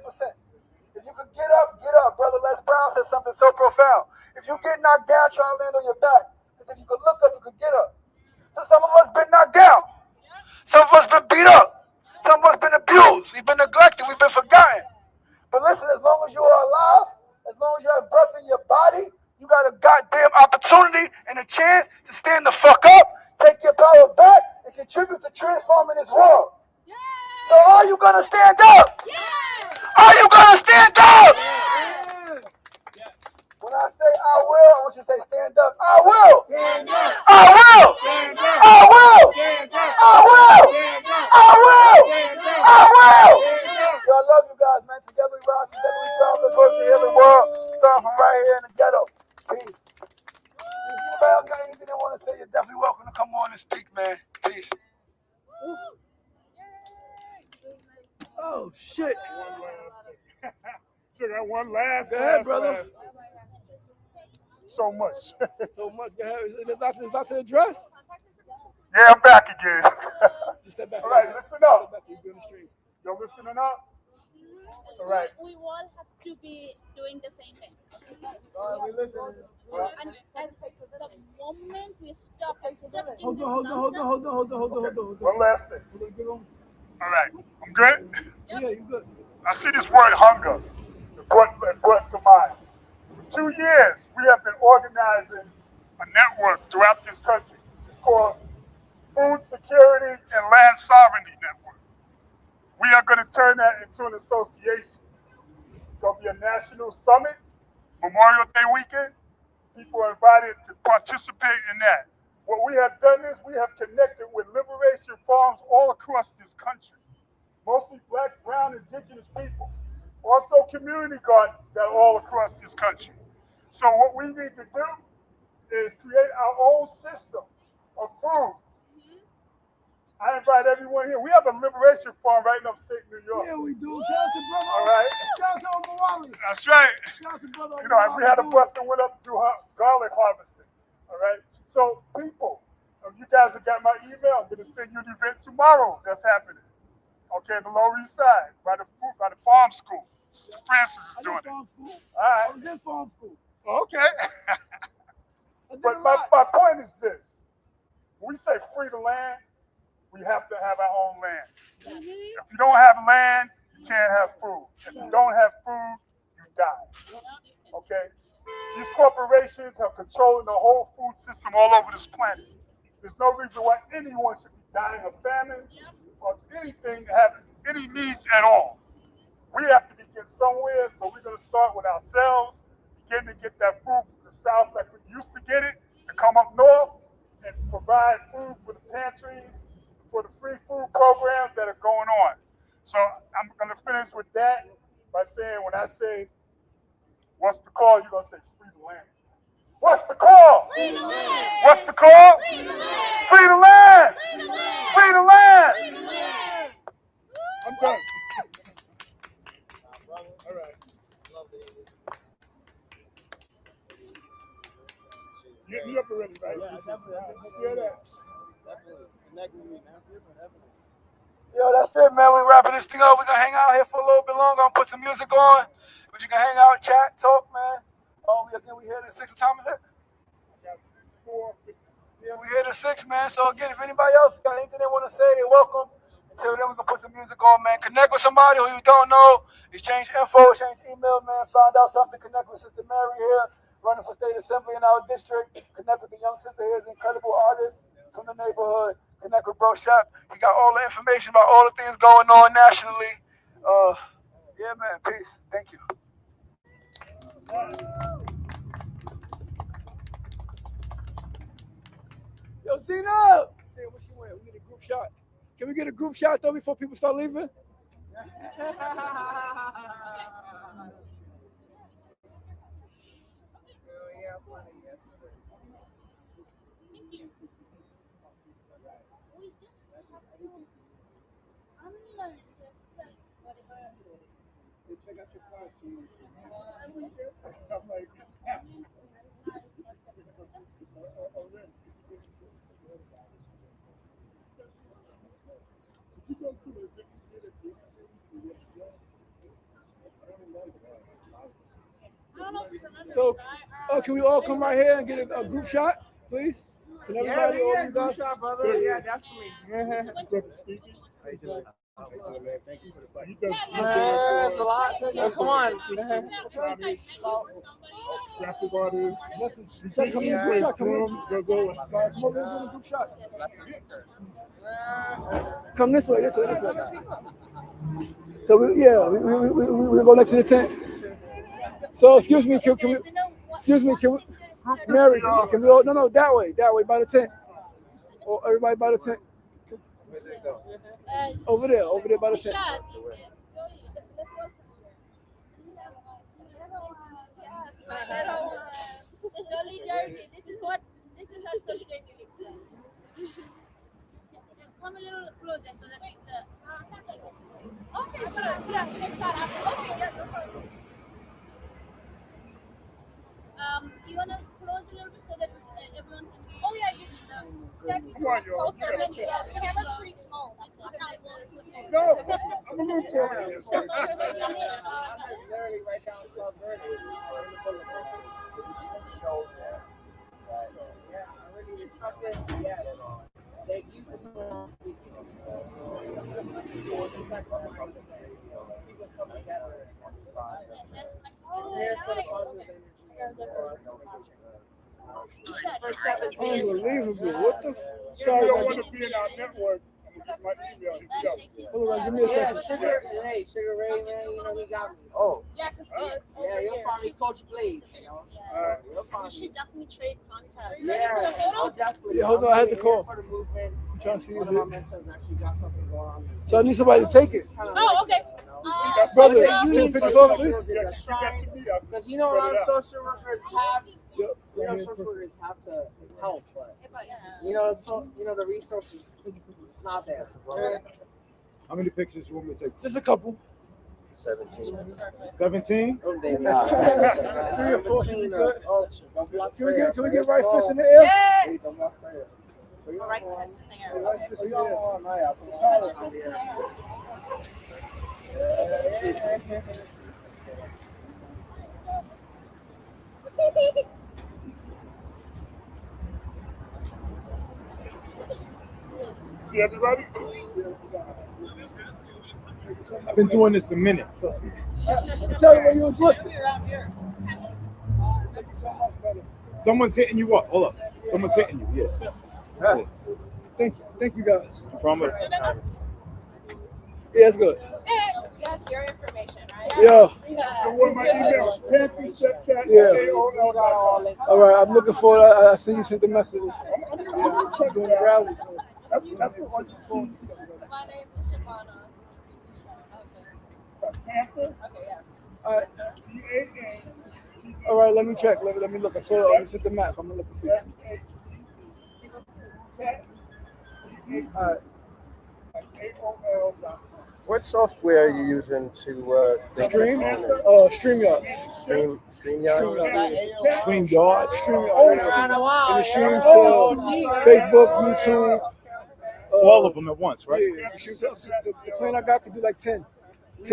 If you could get up, get up. Brother Les Brown said something so profound. If you get knocked down, try to land on your back. If you could look up, you could get up. So some of us been knocked down. Some of us been beat up. Some of us been abused. We've been neglected. We've been forgotten. But listen, as long as you are alive, as long as you have breath in your body, you got a goddamn opportunity and a chance to stand the fuck up, take your power back, and contribute to transforming this world. Yeah. So are you gonna stand up? Yeah. Are you gonna stand up? Yeah. When I say I will, I want you to say stand up. I will. Stand up. I will. Stand up. I will. Stand up. I will. Stand up. I will. Stand up. I will. Yo, I love you guys, man. Together we rise, together we strive. Let's go to the healing world. Start from right here in the ghetto. Peace. If anybody else got anything they want to say, you're definitely welcome to come on and speak, man. Peace. Oh, shit. So got one last. Go ahead, brother. So much. So much. Go ahead. It's not to address. Yeah, I'm back again. Just step back. All right, listen up. Step back. You're on the street. You're listening up? All right. We all have to be doing the same thing. We listen. And at the moment we stop accepting Hold this on, hold on, hold on, hold on, hold on, hold on, hold on, hold on. One last thing. Hold on, give 'em- All right. I'm good? Yeah, you good. I see this word hunger. It brought to mind. For 2 years, we have been organizing a network throughout this country. It's called Food Security and Land Sovereignty Network. We are going to turn that into an association. It's going to be a national summit, Memorial Day weekend. People are invited to participate in that. What we have done is we have connected with liberation farms all across this country, mostly black, brown, indigenous people. Also community gardens that are all across this country. So what we need to do is create our own system of food. I invite everyone here. We have a liberation farm right in upstate New York. Yeah, we do. Shout out to brother. All right. Shout out to Omawali. That's right. Shout out to brother. You know, we had a bus that went up to garlic harvesting. All right. So, people, you guys have got my email. I'm going to send you an event tomorrow that's happening. Okay, the Lower East Side, by the farm school. Sister Francis is doing it. Farm school. All I right. was in farm school. Okay. I did But a my lot. point is this. When we say free the land, we have to have our own land. If you don't have land, you can't have food. If you don't have food, you die. Okay? These corporations are controlling the whole food system all over this planet. There's no reason why anyone should be dying of famine or anything, having any needs at all. We have to begin somewhere, so we're going to start with ourselves, begin to get that food from the South like we used to get it, to come up north and provide food for the pantries, for the free food programs that are going on. So I'm going to finish with that by saying, when I say, what's the call? You're going to say, free the land. What's the call? Free the land! What's the call? Free the land! Free the land! Free the land! Free the land! Free the land! I'm done. Brother. All right. Love the English. Get me up already, right? Yeah, definitely. Hear that? Definitely. Connect with me, man. Definitely. Yo, that's it, man. We wrapping this thing up. We're gonna hang out here for a little bit longer. I'm gonna put some music on. But you can hang out, chat, talk, man. Again, we here at 6. What time is it? Yeah, we here at 6, man. So again, if anybody else got anything they want to say, they're welcome. Until then, we can put some music on, man. Connect with somebody who you don't know. Exchange info, exchange email, man. Find out something. Connect with Sister Mary here, running for state assembly in our district. Connect with the young sister here, is an incredible artist from the neighborhood. Connect with Bro Shep. He got all the information about all the things going on nationally. Yeah, man. Peace. Thank you. Yo, Zena! Hey, what you wearing? We get a group shot. Can we get a group shot though before people start leaving? Check out your car, please. I'm like, so, can we all come right here and get a group shot, please? Can everybody, all you guys? brother. Yeah, definitely. How you doing? How you doing, man? Thank you for the fight. It's a lot. Come on. Graphic artists. Come over here and get a group shot. Come this way, this way, this way. So we go next to the tent. So excuse me, can we, Mary, can we all, no, that way, by the tent. Or everybody by the tent. Where'd they go? Over there by the tent. Solidarity. This is how solidarity looks like. Come a little closer so that it's okay, sure. Yeah, we can start after. Okay, yeah, no problem. You wanna close a little bit so that everyone can be. Oh yeah, you Can be Come on, y'all. closer. Yeah. The camera's pretty small. No, I'm a little taller than this. Literally right down Club Verde. Yeah, I really respect it. Yes. Thank you for coming on speaking. Just like to see what this type of mindset. People come together. Prepare for the positive energy. First step is being Unbelievable. What the? If Sorry, you don't guys. want to be in our network, my email. Hit me up. Hold on, give me a Yeah, second. Sugar Ray, man, you know, he got me. Oh, Yeah, I can see it's Yeah, over you'll here. find me Coach Blaze, you know. Alright. You'll find We me. should definitely trade contacts. Yeah, I'll definitely. Yeah, hold on, I had to I'm call. here for the movement. I'm trying to see One is of my it. mentors actually got something going on. So I need somebody to take it. Oh, okay. Brother, You take a need picture social of it, workers please. as a Get shrine, to me. I'll because you know a lot of social workers have, Yep. you know, social workers have to help, but you know, so you know the resources, it's not there. how many pictures you want me to take? Just a couple. 17. 17? Oh, baby. 3 or 4 should be good. Can we get Very right small. fist in the air? Hey, don't block prayer. Right fist in there. Right Okay. fist in the air. Put your fist in there. See everybody? I've been doing this a minute. Trust me. Tell you where you was looking. Make it so much better. Someone's hitting you up. Hold up. Someone's hitting you. Yeah. Yes. Thank you guys. From it. Yeah, it's good. That's your information, right? Yeah. And one of my emails, pantrychefcat@aol.com. Yeah. All right, I'm looking for it. I see you sent the message. That's the one you told me. My name is Shabana. Panther, Okay, yes. All right. P-A-N. All right, let me check. Let me look. I saw it. I sent the map. I'm gonna look and see. All right. AOL.com. What software are you using to Stream? StreamYard. StreamYard? StreamYard. StreamYard. Around a while. And it streams Oh, to Facebook, YouTube. All of them at once, right? Yeah, it streams up. The plan I got could do like 10.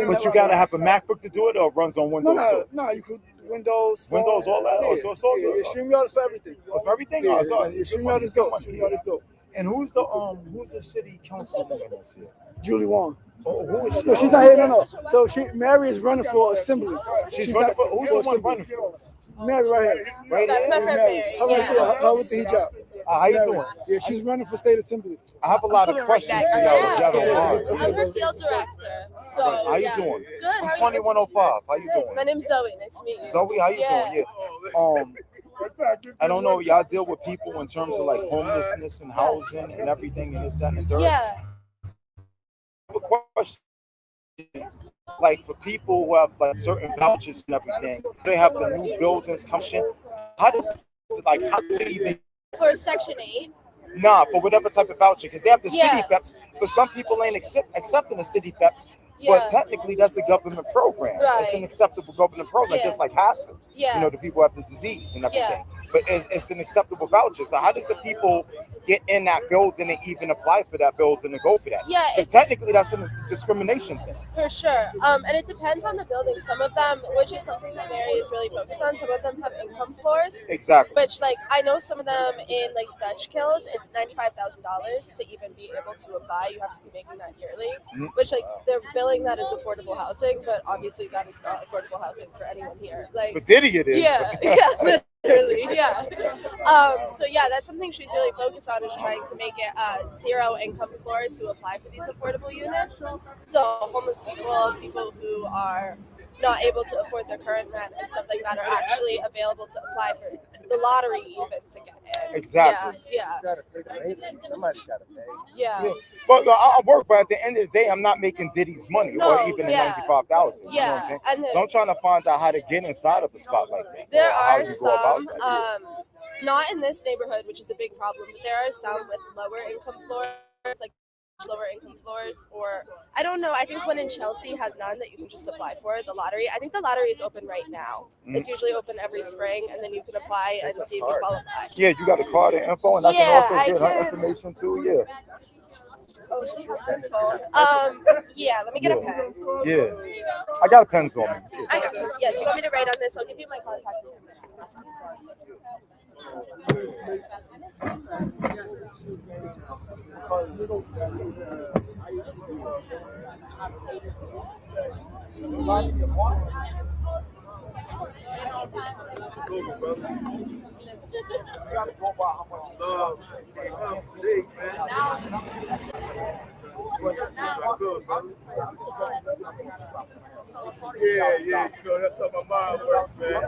But you gotta have a MacBook to do it, or it runs on Windows too? No, you could Windows. phone. Windows, all that? Oh, so it's all good. StreamYard is for everything. Oh, for everything? Yeah, Oh, it's all right. It's good StreamYard money. is dope. It's good StreamYard money. is dope. And who's the city councilman in this here? Julie Wong. Oh, who is she? No, she's not here. No. So Mary is running for assembly. She's running not- for, who's the one assembly. running for? Mary right here. Right That's here? my friend Mary. Mary. Her right there. Yeah. Her with the hijab. How you Mary. doing? Yeah, she's running for state assembly. I have a lot of questions for y'all. Yeah. I'm her field director. So How you yeah. doing? Good. How I'm are you? 2105. How you My doing? name's Zoe. Nice to meet you. Zoe, how you Yeah. doing? Yeah. I don't know. Y'all deal with people in terms of like homelessness and housing and everything and this, that, and the third. Yeah. I have a question. Like for people who have like certain vouchers and everything, they have the new buildings coming. How does how do they even For Section 8. for whatever type of voucher? Because they have the Yeah. city FEPs, but some people ain't accepting the city FEPs. Yeah. But technically, that's a government program. It's an Right. acceptable government program, Yeah. just like HACCP. Yeah. You know, the people who have the disease and everything. Yeah. But it's an acceptable voucher. So how does the people get in that building and even apply for that building and go for that? Yeah, Because it's technically, that's a discrimination thing. for sure. And it depends on the building. Some of them, which is something that Mary is really focused on, some of them have income floors. Exactly. Which, like, I know some of them in like Dutch Kills, it's $95,000 to even be able to apply. You have to be making that yearly. Mhm. Which, like, they're billing that as affordable housing, but obviously that is not affordable housing for anyone here. Like, For Diddy, it is. yeah, literally, yeah. So yeah, that's something she's really focused on, is trying to make it zero income floor to apply for these affordable units. So homeless people who are not able to afford their current rent and stuff like that are actually available to apply for the lottery even to get in. Exactly. Yeah, You gotta pay the maintenance. Somebody gotta pay. yeah, Yeah. But I work, but at the end of the day, I'm not making Diddy's money No, or even the yeah. 95,000. You know what I'm yeah. saying? And So I'm trying to find out how to get inside of a spot like that. there or how are you go about some, that. not in this neighborhood, which is a big problem, but there are some with lower income floors, like lower income floors, or I don't know. I think one in Chelsea has none that you can just apply for, the lottery. I think the lottery is open right now. It's usually open every spring, and then you can apply and see if you qualify. Yeah, you got the card and info, and I can Yeah, also I get her can. information too. Yeah. Oh, she has info. Yeah, let me get a pen. Yeah. I got pens on me. I got it. Yeah, do you want me to write on this? I'll give you my contact. Yeah, you know, that's how my mind works, man.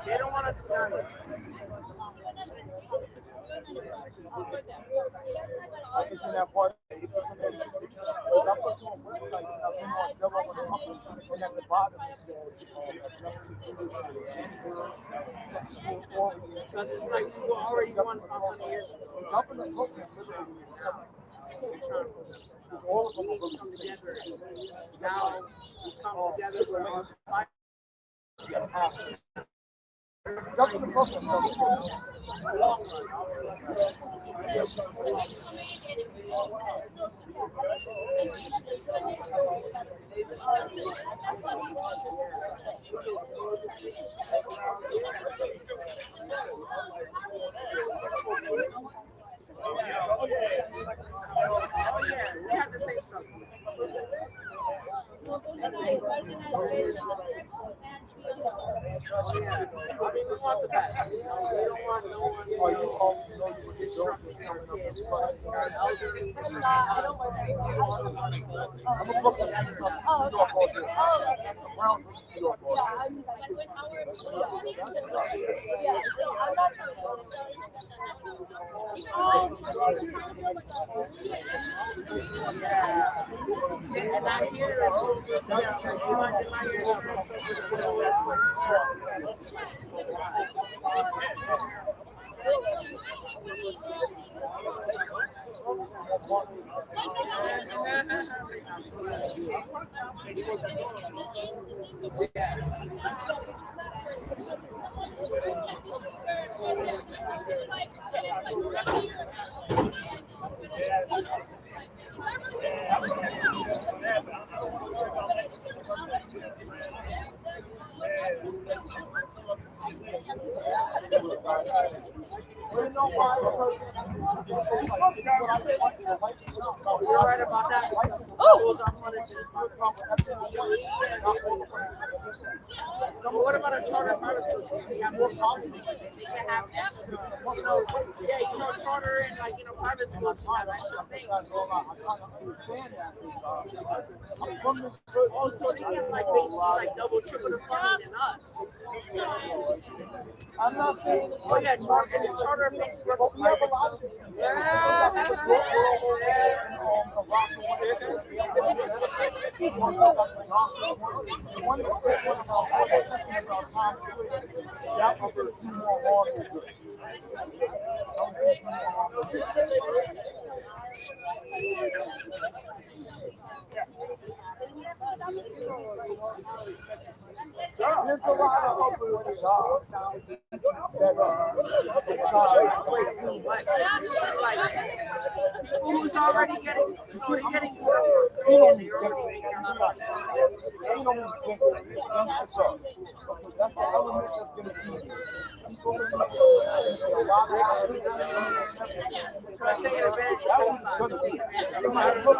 They don't want us to know. It's in that part. Because I put you on websites and I've been on several other companies, and at the bottom it says sexual orientation. Because it's like you were already 1,000 years ago. The government focus literally is all of them are really Come together. Now we come together for our life. government focus. We have to say something. Yeah. I mean, we want the best. You know, we don't want no one disrupting our kids, our elderly. I'm a book New York all day. Browns versus New York all day. And I hear it's so good. Yeah, so you might deny your insurance over the pro wrestling. You're right about that. Oh, so what about a charter private school? They have more options. They can have extra, charter and private schools can have extra things. Also, they get basically double, triple the funding than us. I'm not saying Oh yeah, charter basically work with private schools. Yeah, there's a lot of open jobs. People who's already getting stuff. Casino means gangster. It's gangster stuff. That's the element that's going to be here. People in a lot of Try to take advantage of both sides. Take advantage of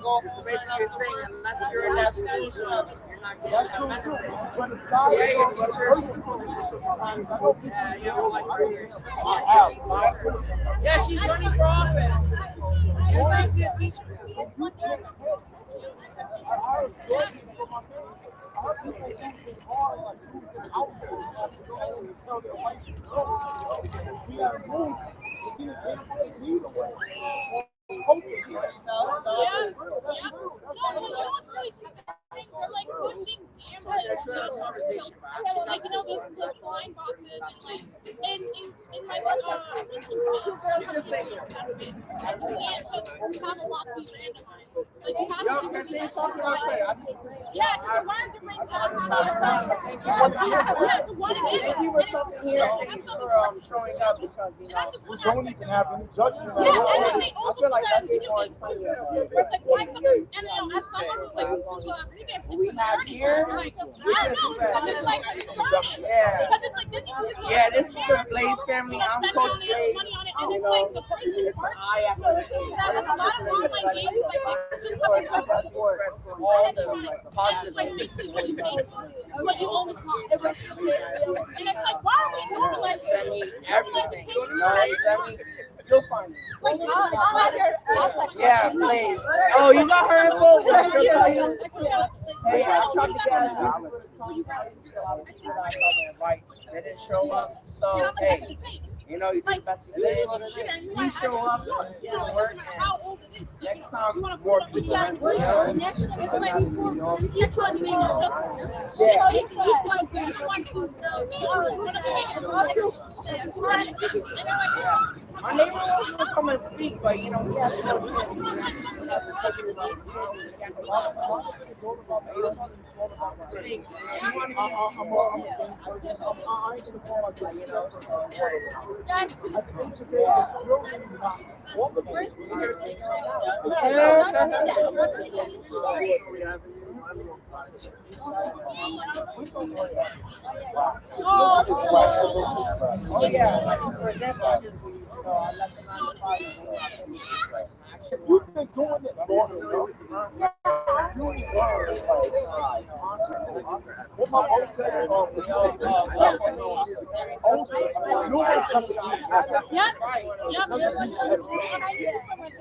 So basically, you're saying unless you're in that school, so you're not getting That's that true benefit. too. But aside Yeah, your from teacher, she's a former teacher. Yeah, yeah, well, like right here. Yeah, she's running for office. She was saying she's a teacher. They're like pushing So that's this conversation, but actually, like the blind boxes and like you just say here. you can't just have a lot to be randomized. Like you have Yo, to continue talking about that. yeah, because the lines are brings up yeah, to one again. Thank you for coming here. Thank you for showing up because you know we don't even have any judges. Yeah, and then they I also feel like put that's that more in fun. where it's like why someone and as someone who's like super it's We have here. like yeah, no, because it's like concerning. Yeah. Because it's like then these people Yeah, this is the Blaze family. I'm Coach Blaze. money on it, and it's like the craziest It's part I after is that with a lot of online games, like they just come in circles. all the positive Like basically what you make, what you own is not. And it's like why are we normalizing? Send me everything. You know, send me. You'll find it. Like Yeah, Blaze. Oh, you got her info? She'll tell you. Hey, I tried to get they didn't show up. So, hey, you know, you do the best you can. You show up, you work, and next time, more people. My neighbor wants to come and speak, but you know, he has to go. He just wants to speak. He wanted Oh yeah, for example, I just I left the 9 to 5. You've been doing it long enough. What my mom said,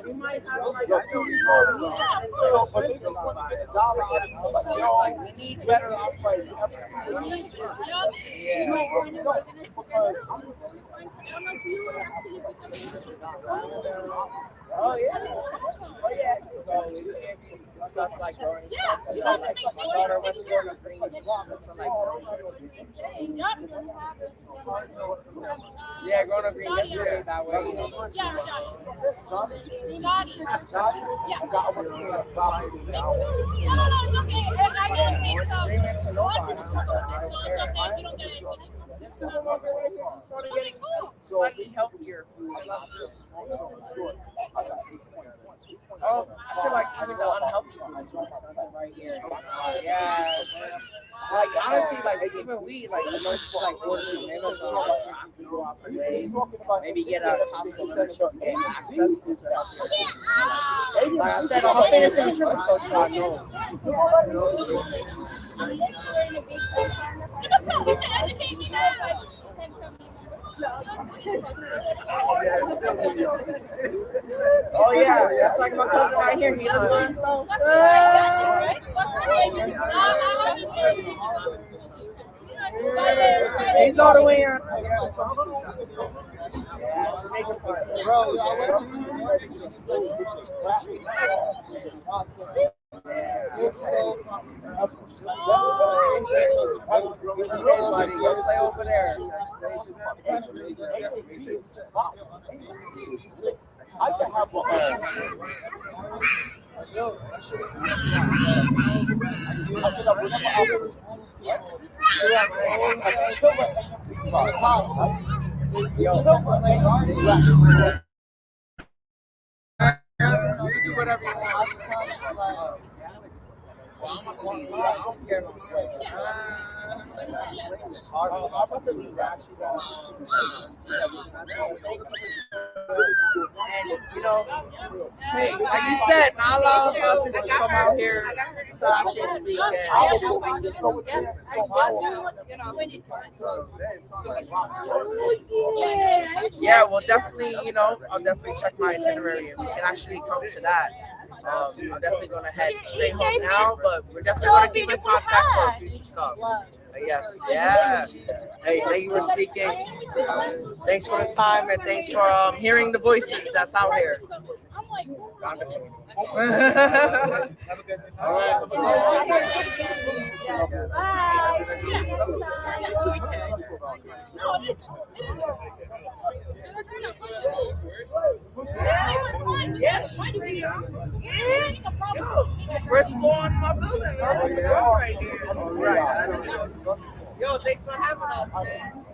We might have like we need better opportunities. Oh yeah. So we can discuss like growing stuff. Like my daughter went to go to Green so like yeah, growing up green yesterday that way, you know. Slightly healthier food options. Oh, I feel like even the unhealthy food right here. Yeah. Like honestly, like even weed, like most like order maybe get a hospital membership and get access to that. Like I said, I'm a fitness and nutrition coach, so I know. You can educate me now. Oh yeah, that's like my cousin right here. He does by himself. He's all the way here. Yeah, Jamaican part. Buddy, go play over there. I can have You do whatever you want. Well, I'm going to I'm scared of my friends. It's hard. I'm about to leave actually. And, you know, hey, like you said, not a lot of politicians come out here to actually speak. Yeah, well, definitely, you know, I'll definitely check my itinerary and we can actually come to that. I'm definitely going to head straight home now, but we're definitely going to keep in contact for future stuff. Yes, yeah. Hey, thank you for speaking. Thanks for the time and thanks for hearing the voices that's out here. All right. Yes. First floor on my building, right here. Yo, thanks for having us, man.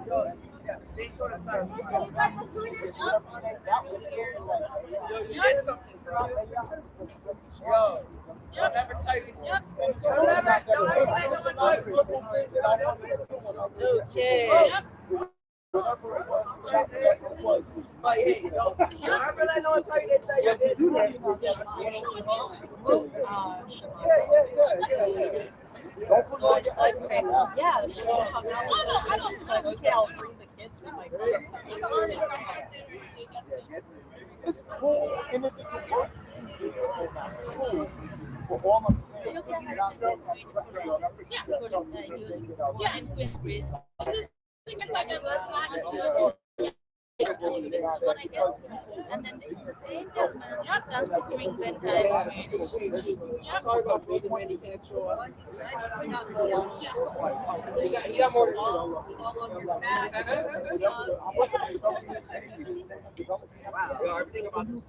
Yo, thanks for the service. Yo, you did something, bro. Yo, I'll never tell you. I'll never tell you. Okay. But hey, yo, I really know what you did. So I said, yeah, she will come out with this. And she's like, okay, I'll bring the kids with my kids. It's cool, and if it can work, it's cool. But all I'm saying is it's not Yeah, and Queensbridge. I think it's like a when I get and then they say that starts to bring the time. Sorry about being when he can't show up. He got more to show. Yo, everything about this.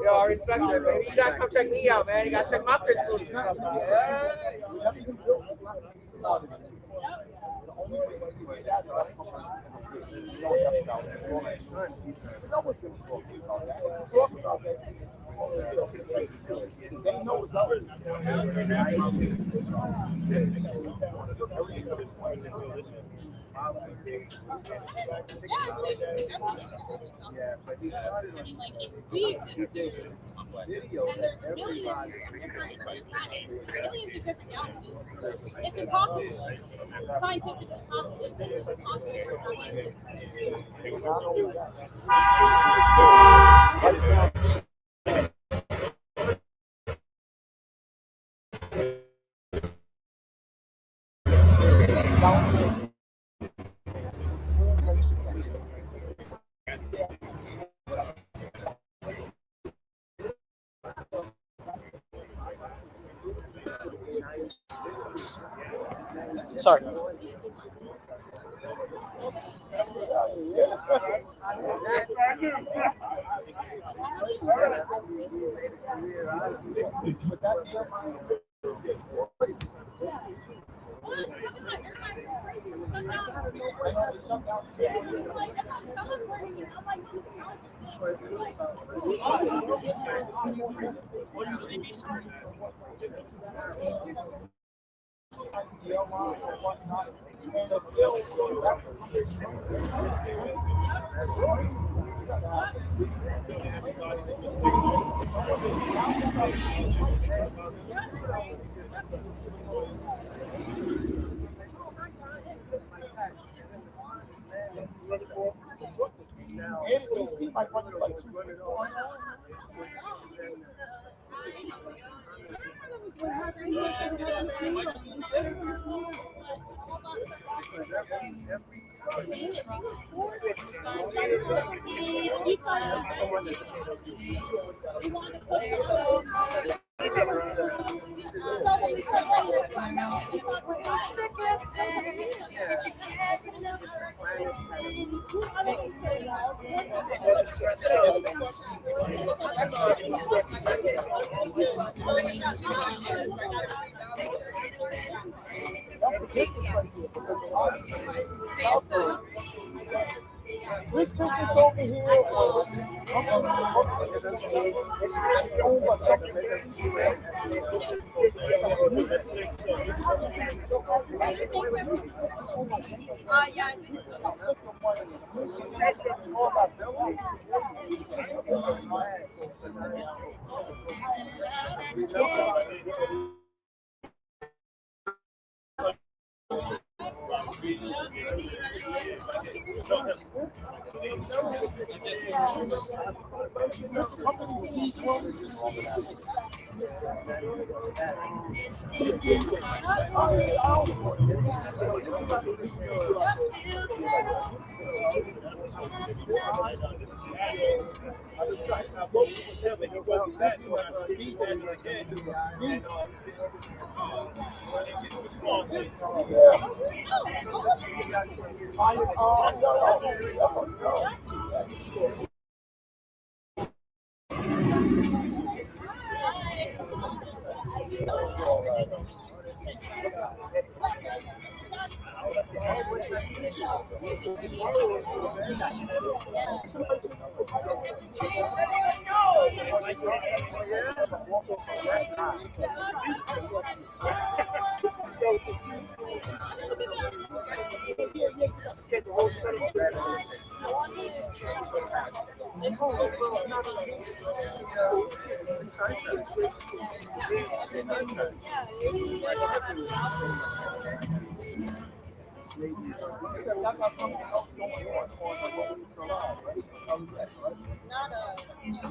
Yo, I respect that, baby. You gotta come check me out, man. You gotta check my crystals and stuff. They know what's up. Yeah, but he started on video that everybody millions of different galaxies. It's impossible. Scientifically, it's impossible for not only that. Sorry. This business over here,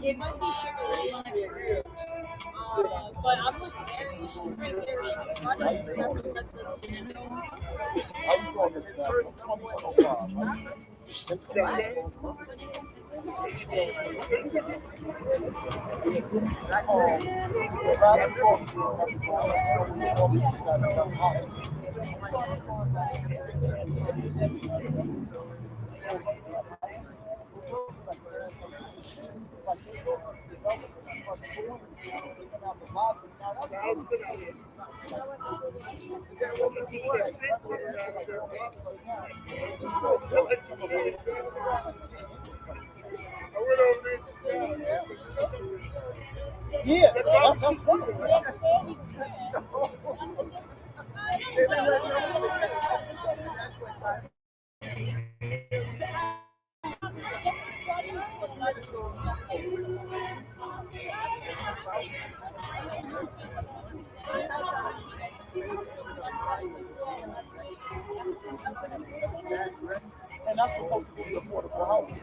It might be Sugar Ray, but I'm with Mary. She's right there. She's trying to represent this thing. Yeah, that's and that's supposed to be affordable housing.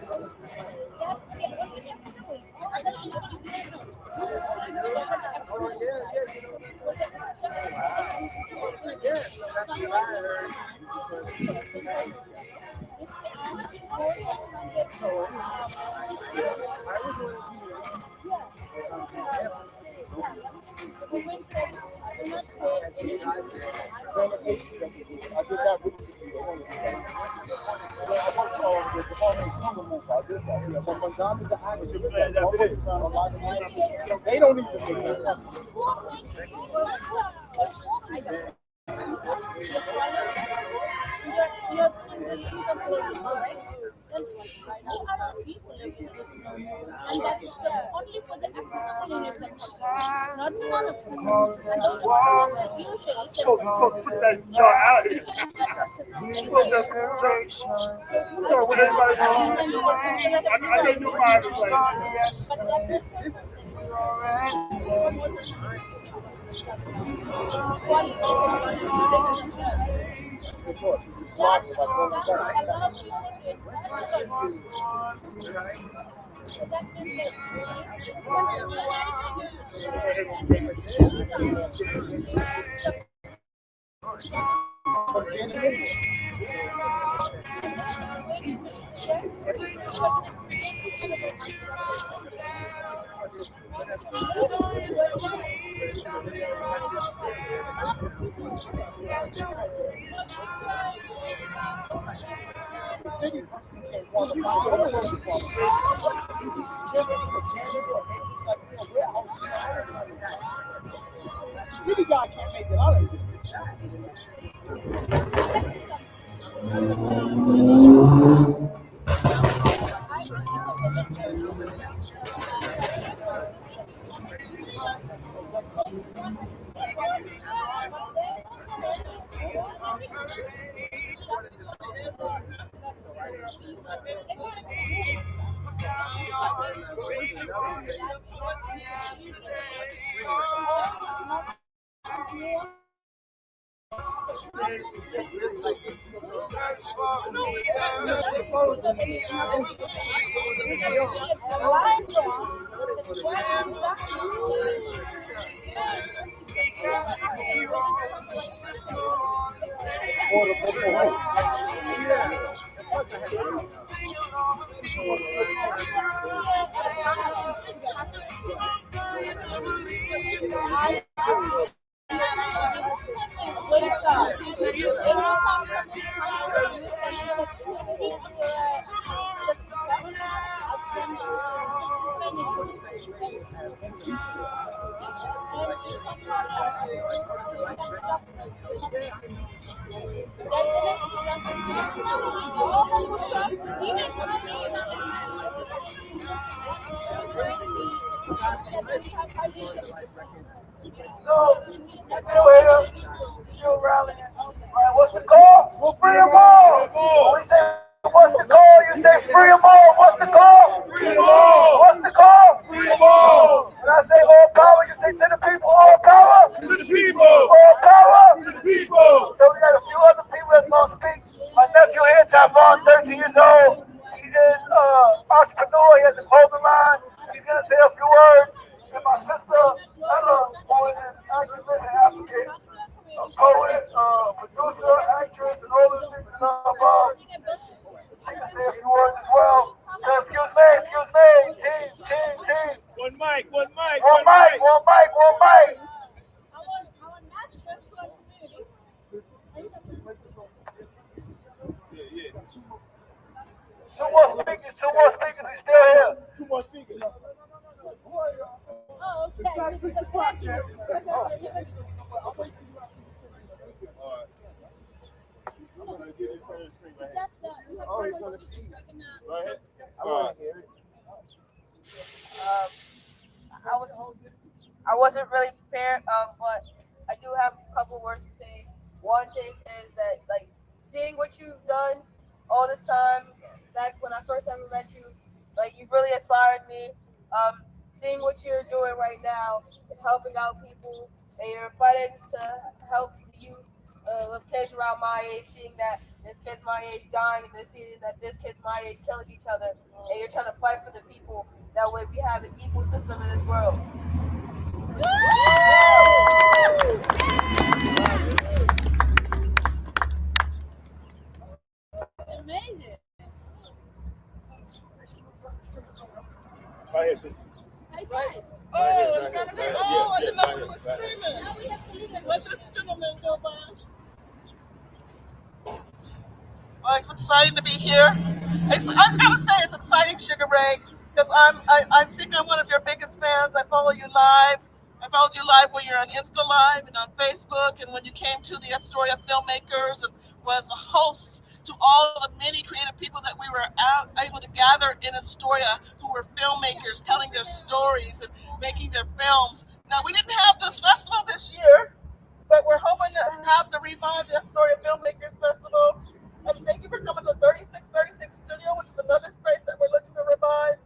Sanitation doesn't do it. I did that recently. So I worked on the Department of School Removal. I did that. Yeah, but when Don is the actor with that, so I worked around a lot of sanitation. They don't even do that. And that's only for the applicable in your section, not the non-applicable. And those are usually Put that chart out here. So when everybody I know you mind Of course, it's a slot. The city can't qualify. You do security or janitor or maintenance like warehouse. The city guy can't make it out of it. So, still here, still rallying. All right, what's the call? We'll free them all. When we say, what's the call? You say free them all. What's the call? Free them all. What's the call? Free them all. When I say all power, you say to the people, all power? To the people. All power? To the people. So we got a few other people that's going to speak. My nephew here, Javon, 13 years old. He is an entrepreneur. He has a clothing line. He's going to say a few words. And my sister, Ella, who is an activist and advocate, a poet, producer, actress, and all those things and above. She can say a few words as well. So excuse me. Team. One mic. One mic. Two more speakers. We still here. Two more speakers. Oh, okay. This is the question. I'm going to get it from the screen right That's here. the. Oh, he's going to speak. Go ahead. I wasn't really prepared, but I do have a couple words to say. One thing is that, like, seeing what you've done all this time, back when I first ever met you, like, you've really inspired me. Seeing what you're doing right now is helping out people, and you're fighting to help the youth with kids around my age, seeing that there's kids my age dying, and they're seeing that there's kids my age killing each other, and you're trying to fight for the people. That way we have an equal system in this world. Amazing. Right here, sister. High five. Oh, it's gonna be. Oh, I didn't know we were Now screaming. we have to lead them. Let this gentleman go by. Well, it's exciting to be here. I gotta say, it's exciting, Sugar Ray, because I think I'm one of your biggest fans. I follow you live. I followed you live when you're on Insta Live and on Facebook, and when you came to the Astoria Filmmakers and was a host to all the many creative people that we were able to gather in Astoria who were filmmakers telling their stories and making their films. Now, we didn't have this festival this year, but we're hoping to have to revive the Astoria Filmmakers Festival. And thank you for coming to 3636 Studio, which is another space that we're looking to revive.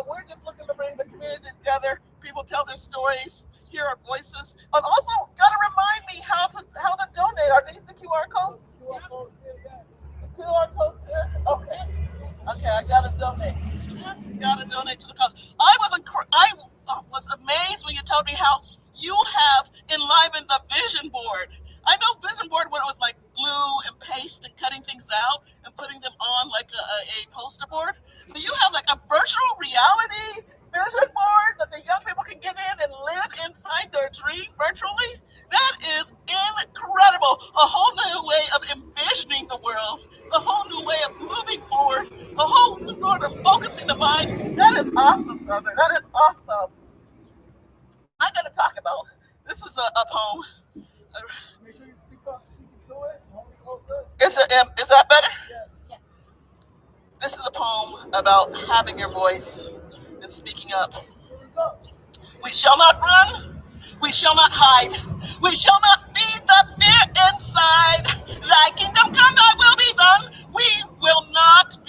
We're just looking to bring the community together. People tell their stories, hear our voices, and also gotta remind me how to donate. Are these the QR codes? QR codes here. Okay, I gotta donate. Gotta donate to the cause. I was amazed when you told me how you have enlivened the vision board. I know vision board when it was like glue and paste and cutting things out and putting them on like a poster board. But you have like a virtual reality vision board that the young people can get in and live inside their dream virtually. That is incredible. A whole new way of envisioning the world, a whole new way of moving forward, a whole new sort of focusing the mind. That is awesome, brother. That is awesome. I'm going to talk about, this is a poem. Make sure you speak up, speak to it. Only closer. Is that better? Yes. This is a poem about having your voice and speaking up. Speak up. We shall not run. We shall not hide. We shall not feed the fear inside. Thy kingdom come, thy will be done. We will not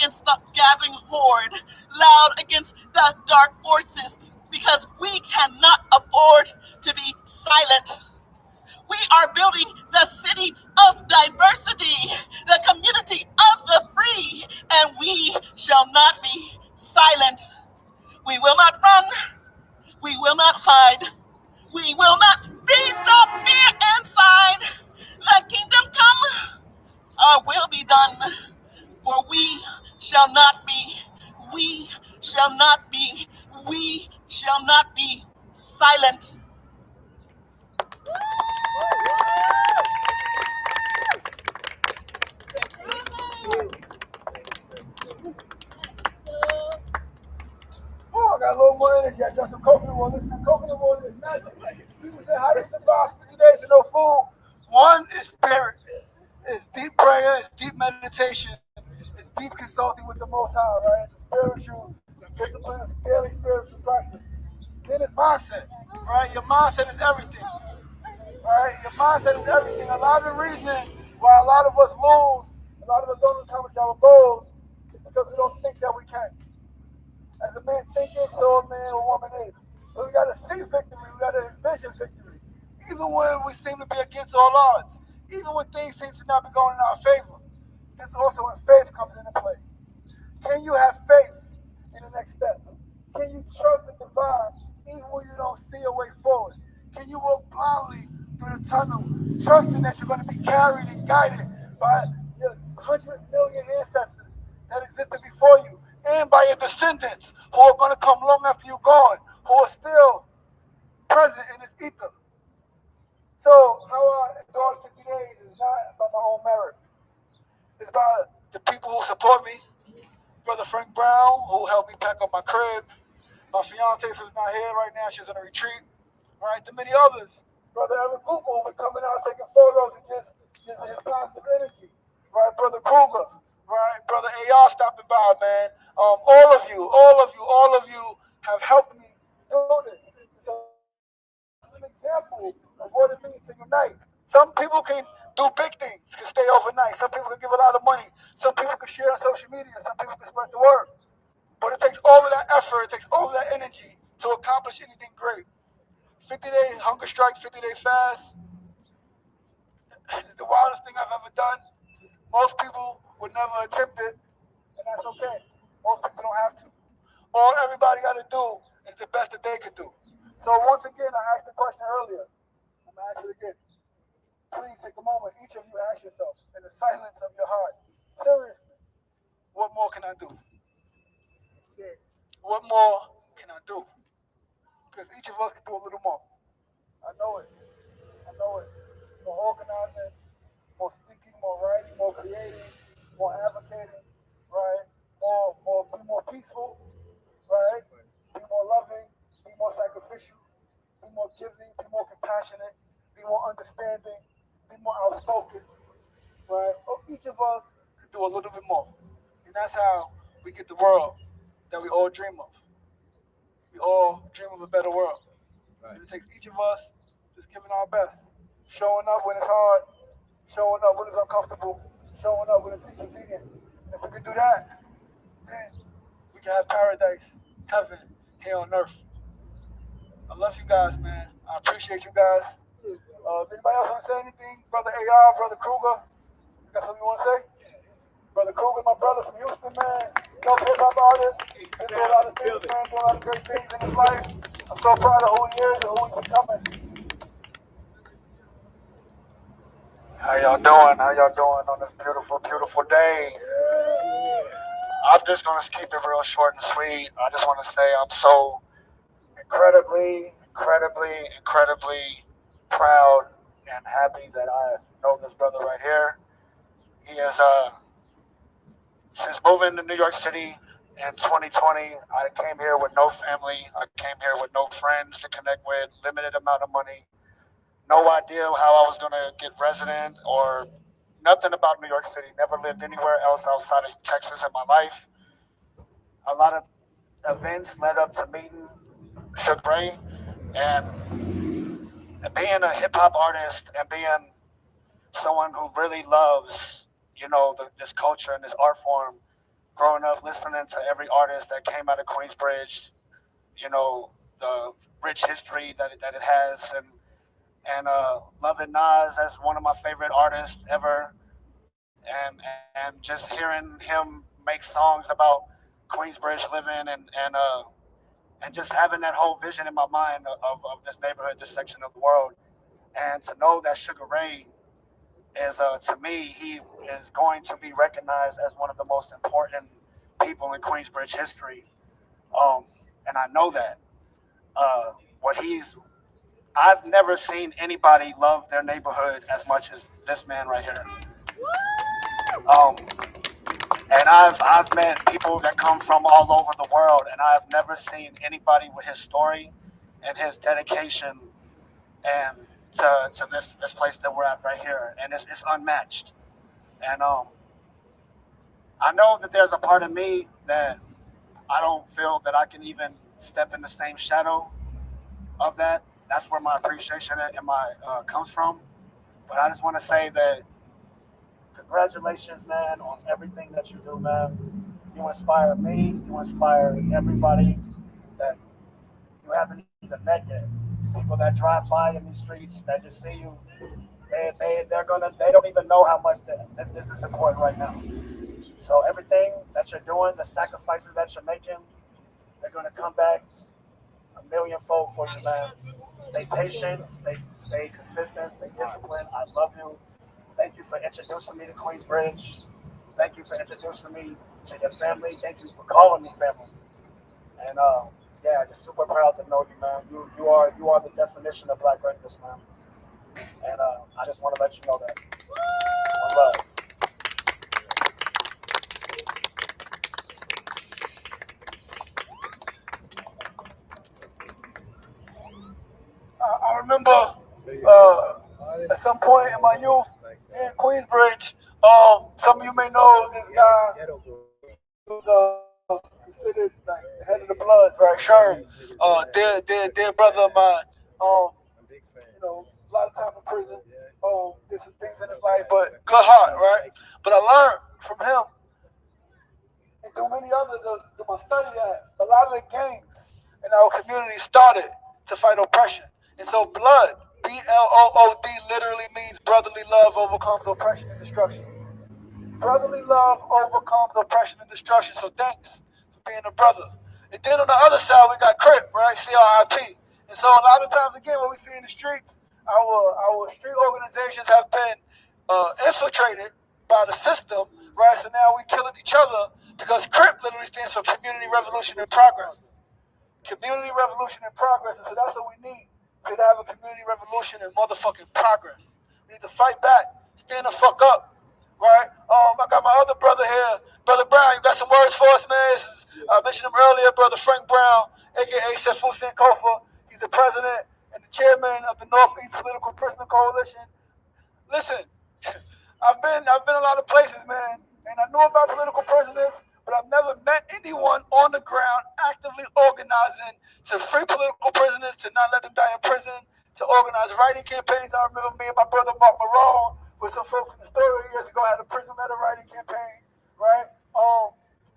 against the gathering horde, loud against the dark forces, because we cannot afford to be silent. We are building the city of diversity, the community of the free, and we shall not be silent. We will not run. We will not hide. We will not be the fear inside. The kingdom come, our will be done. For we shall not be, we shall not be, we shall not be silent. Oh, I got a little more energy. I drank some coconut water. This coconut water is magic. People say, how do you survive 50 days with no food? One is spirit. It's deep prayer. It's deep meditation. It's deep consulting with the Most High, right? It's a spiritual discipline. It's a daily spiritual practice. Then it's mindset, right? Your mindset is everything, right? Your mindset is everything. A lot of the reason why a lot of us lose, a lot of us don't accomplish our goals, is because we don't think that we can. As a man thinketh, so a man or woman is. So we got to see victory. We got to envision victory. Even when we seem to be against all odds. Even when things seem to not be going in our favor. This is also when faith comes into play. Can you have faith in the next step? Can you trust the divine even when you don't see a way forward? Can you walk blindly through the tunnel, trusting that you're going to be carried and guided by your 100 million ancestors that existed before you, and by your descendants who are going to come long after you're gone, who are still present in this ether? So how I endured 50 days is not by my own merit. It's by the people who support me. Brother Frank Brown, who helped me pack up my crib. My fiance, who's not here right now, she's on a retreat. Right, to many others. Brother Eric Cooper, who's been coming out taking photos and just his positive energy. Right, Brother Kruger. Right, Brother AR stopping by, man. All of you have helped me do this. So, an example of what it means to unite. Some people can do big things, can stay overnight. Some people can give a lot of money. Some people can share on social media. Some people can spread the word. But it takes all of that effort, it takes all of that energy to accomplish anything great. 50-day hunger strike, 50-day fast is the wildest thing I've ever done. Most people would never attempt it, and that's okay. Most people don't have to. All everybody got to do is the best that they can do. So once again, I asked the question earlier. I'm going to ask it again. Please take a moment. Each of you ask yourself, in the silence of your heart, seriously, what more can I do? What more can I do? Because each of us can do a little more. I know it. More organizing, more speaking, more writing, more creating, more advocating, right? Be more peaceful, right? Be more loving, be more sacrificial, be more giving, be more compassionate, be more understanding, be more outspoken, right? Each of us can do a little bit more. And that's how we get the world that we all dream of. We all dream of a better world. Right. And it takes each of us just giving our best. Showing up when it's hard, showing up when it's uncomfortable, showing up when it's inconvenient. And if we can do that, then we can have paradise, heaven, here on earth. I love you guys, man. I appreciate you guys. If anybody else want to say anything? Brother AR, Brother Kruger, you got something you want to say? Brother Kruger, my brother from Houston, man. Dope hip-hop artist. He's doing a lot of things, man. Doing a lot of great things in his life. I'm so proud of who he is and who he's becoming. How y'all doing on this beautiful, beautiful day? I'm just going to keep it real short and sweet. I just want to say I'm so incredibly proud and happy that I know this brother right here. He is, since moving to New York City in 2020, I came here with no family. I came here with no friends to connect with, limited amount of money. No idea how I was going to get resident or nothing about New York City. Never lived anywhere else outside of Texas in my life. A lot of events led up to meeting Suge Ray, and being a hip-hop artist and being someone who really loves, this culture and this art form, growing up listening to every artist that came out of Queensbridge, you know, the rich history that it has, and loving Nas as one of my favorite artists ever, and just hearing him make songs about Queensbridge living and just having that whole vision in my mind of this neighborhood, this section of the world, and to know that Sugar Ray is, to me, he is going to be recognized as one of the most important people in Queensbridge history, and I know that. I've never seen anybody love their neighborhood as much as this man right here. And I've met people that come from all over the world, and I've never seen anybody with his story and his dedication and to this place that we're at right here, and it's unmatched. And I know that there's a part of me that I don't feel that I can even step in the same shadow of that. That's where my appreciation and my comes from. But I just want to say that congratulations, man, on everything that you do, man. You inspire me. You inspire everybody that you haven't even met yet. People that drive by in these streets that just see you, they don't even know how much this is important right now. So everything that you're doing, the sacrifices that you're making, they're gonna come back a millionfold for you, man. Stay patient, stay consistent, stay disciplined. I love you. Thank you for introducing me to Queensbridge. Thank you for introducing me to your family. Thank you for calling me family. And yeah, just super proud to know you, man. You are the definition of Black greatness, man. And I just want to let you know that. One love. I remember at some point in my youth in Queensbridge, some of you may know this guy who's considered like the head of the Bloods, right? Sherm, dear brother of mine. You know, a lot of time in prison. Did some things in his life, but good heart, right? But I learned from him and through many others through my study that a lot of the gangs in our community started to fight oppression. And so blood, B-L-O-O-D, literally means brotherly love overcomes oppression and destruction. Brotherly love overcomes oppression and destruction. So thanks for being a brother. And then on the other side, we got Crip, right? C-R-I-P. And so a lot of times, again, what we see in the streets, our street organizations have been infiltrated by the system, right? So now we're killing each other because Crip literally stands for Community Revolution and Progress. Community Revolution and Progress. And so that's what we need. To have a community revolution and motherfucking progress. We need to fight back. Stand the fuck up. Right? I got my other brother here. Brother Brown, you got some words for us, man? I mentioned him earlier, Brother Frank Brown, a.k.a. Sefu Sankofa. He's the president and the chairman of the Northeast Political Prisoner Coalition. Listen, I've been a lot of places, man, and I know about political prisoners, but I've never met anyone on the ground actively organizing to free political prisoners, to not let them die in prison, to organize writing campaigns. I remember me and my brother Mark Marone with some folks in the story years ago had a prison letter writing campaign, right?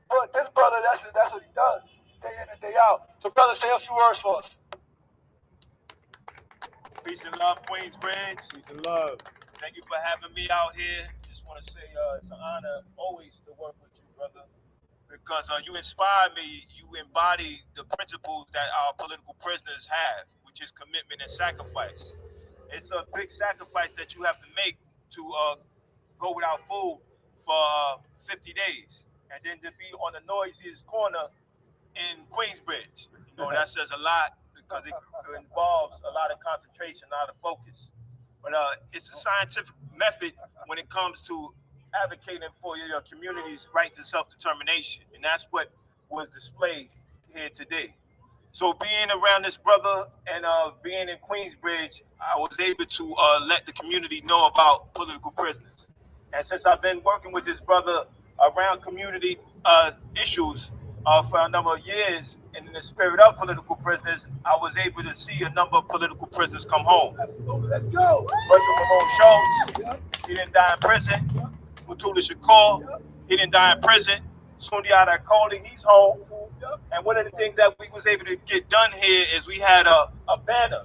But this brother, that's what he does, day in and day out. So brother, say a few words for us. Peace and love, Queensbridge. Peace and love. Thank you for having me out here. Just want to say it's an honor always to work with you, brother. Because you inspire me, you embody the principles that our political prisoners have, which is commitment and sacrifice. It's a big sacrifice that you have to make to go without food for 50 days. And then to be on the noisiest corner in Queensbridge. You know, that says a lot because it involves a lot of concentration, a lot of focus. But it's a scientific method when it comes to advocating for your community's right to self-determination. And that's what was displayed here today. So being around this brother and being in Queensbridge, I was able to let the community know about political prisoners. And since I've been working with this brother around community issues for a number of years, and in the spirit of political prisoners, I was able to see a number of political prisoners come home. Absolutely. Let's go. Russell Ramon Schultz, he didn't die in prison. Mutulu Shakur, he didn't die in prison. Sundiata Cody, he's home. And one of the things that we was able to get done here is we had a banner,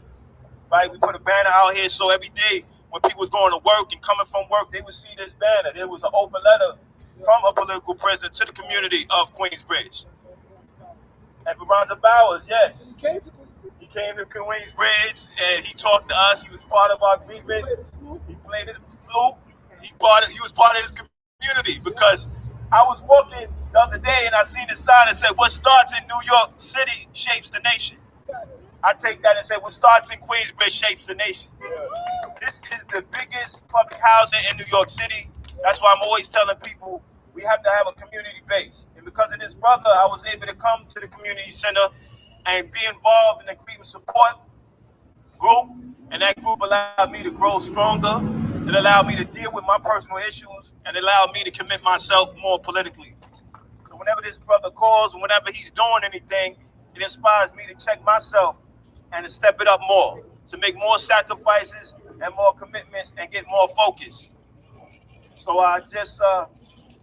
right? We put a banner out here so every day when people was going to work and coming from work, they would see this banner. There was an open letter from a political prisoner to the community of Queensbridge. And Veronda Bowers, yes. He came to Queensbridge and he talked to us. He was part of our agreement. He played his flute. He was part of this community because I was walking the other day and I seen a sign that said, what starts in New York City shapes the nation. I take that and say, what starts in Queensbridge shapes the nation. This is the biggest public housing in New York City. That's why I'm always telling people we have to have a community base. And because of this brother, I was able to come to the community center and be involved in the grievance support group. And that group allowed me to grow stronger. It allowed me to deal with my personal issues and allowed me to commit myself more politically. So whenever this brother calls and whenever he's doing anything, it inspires me to check myself and to step it up more, to make more sacrifices and more commitments and get more focus. So I just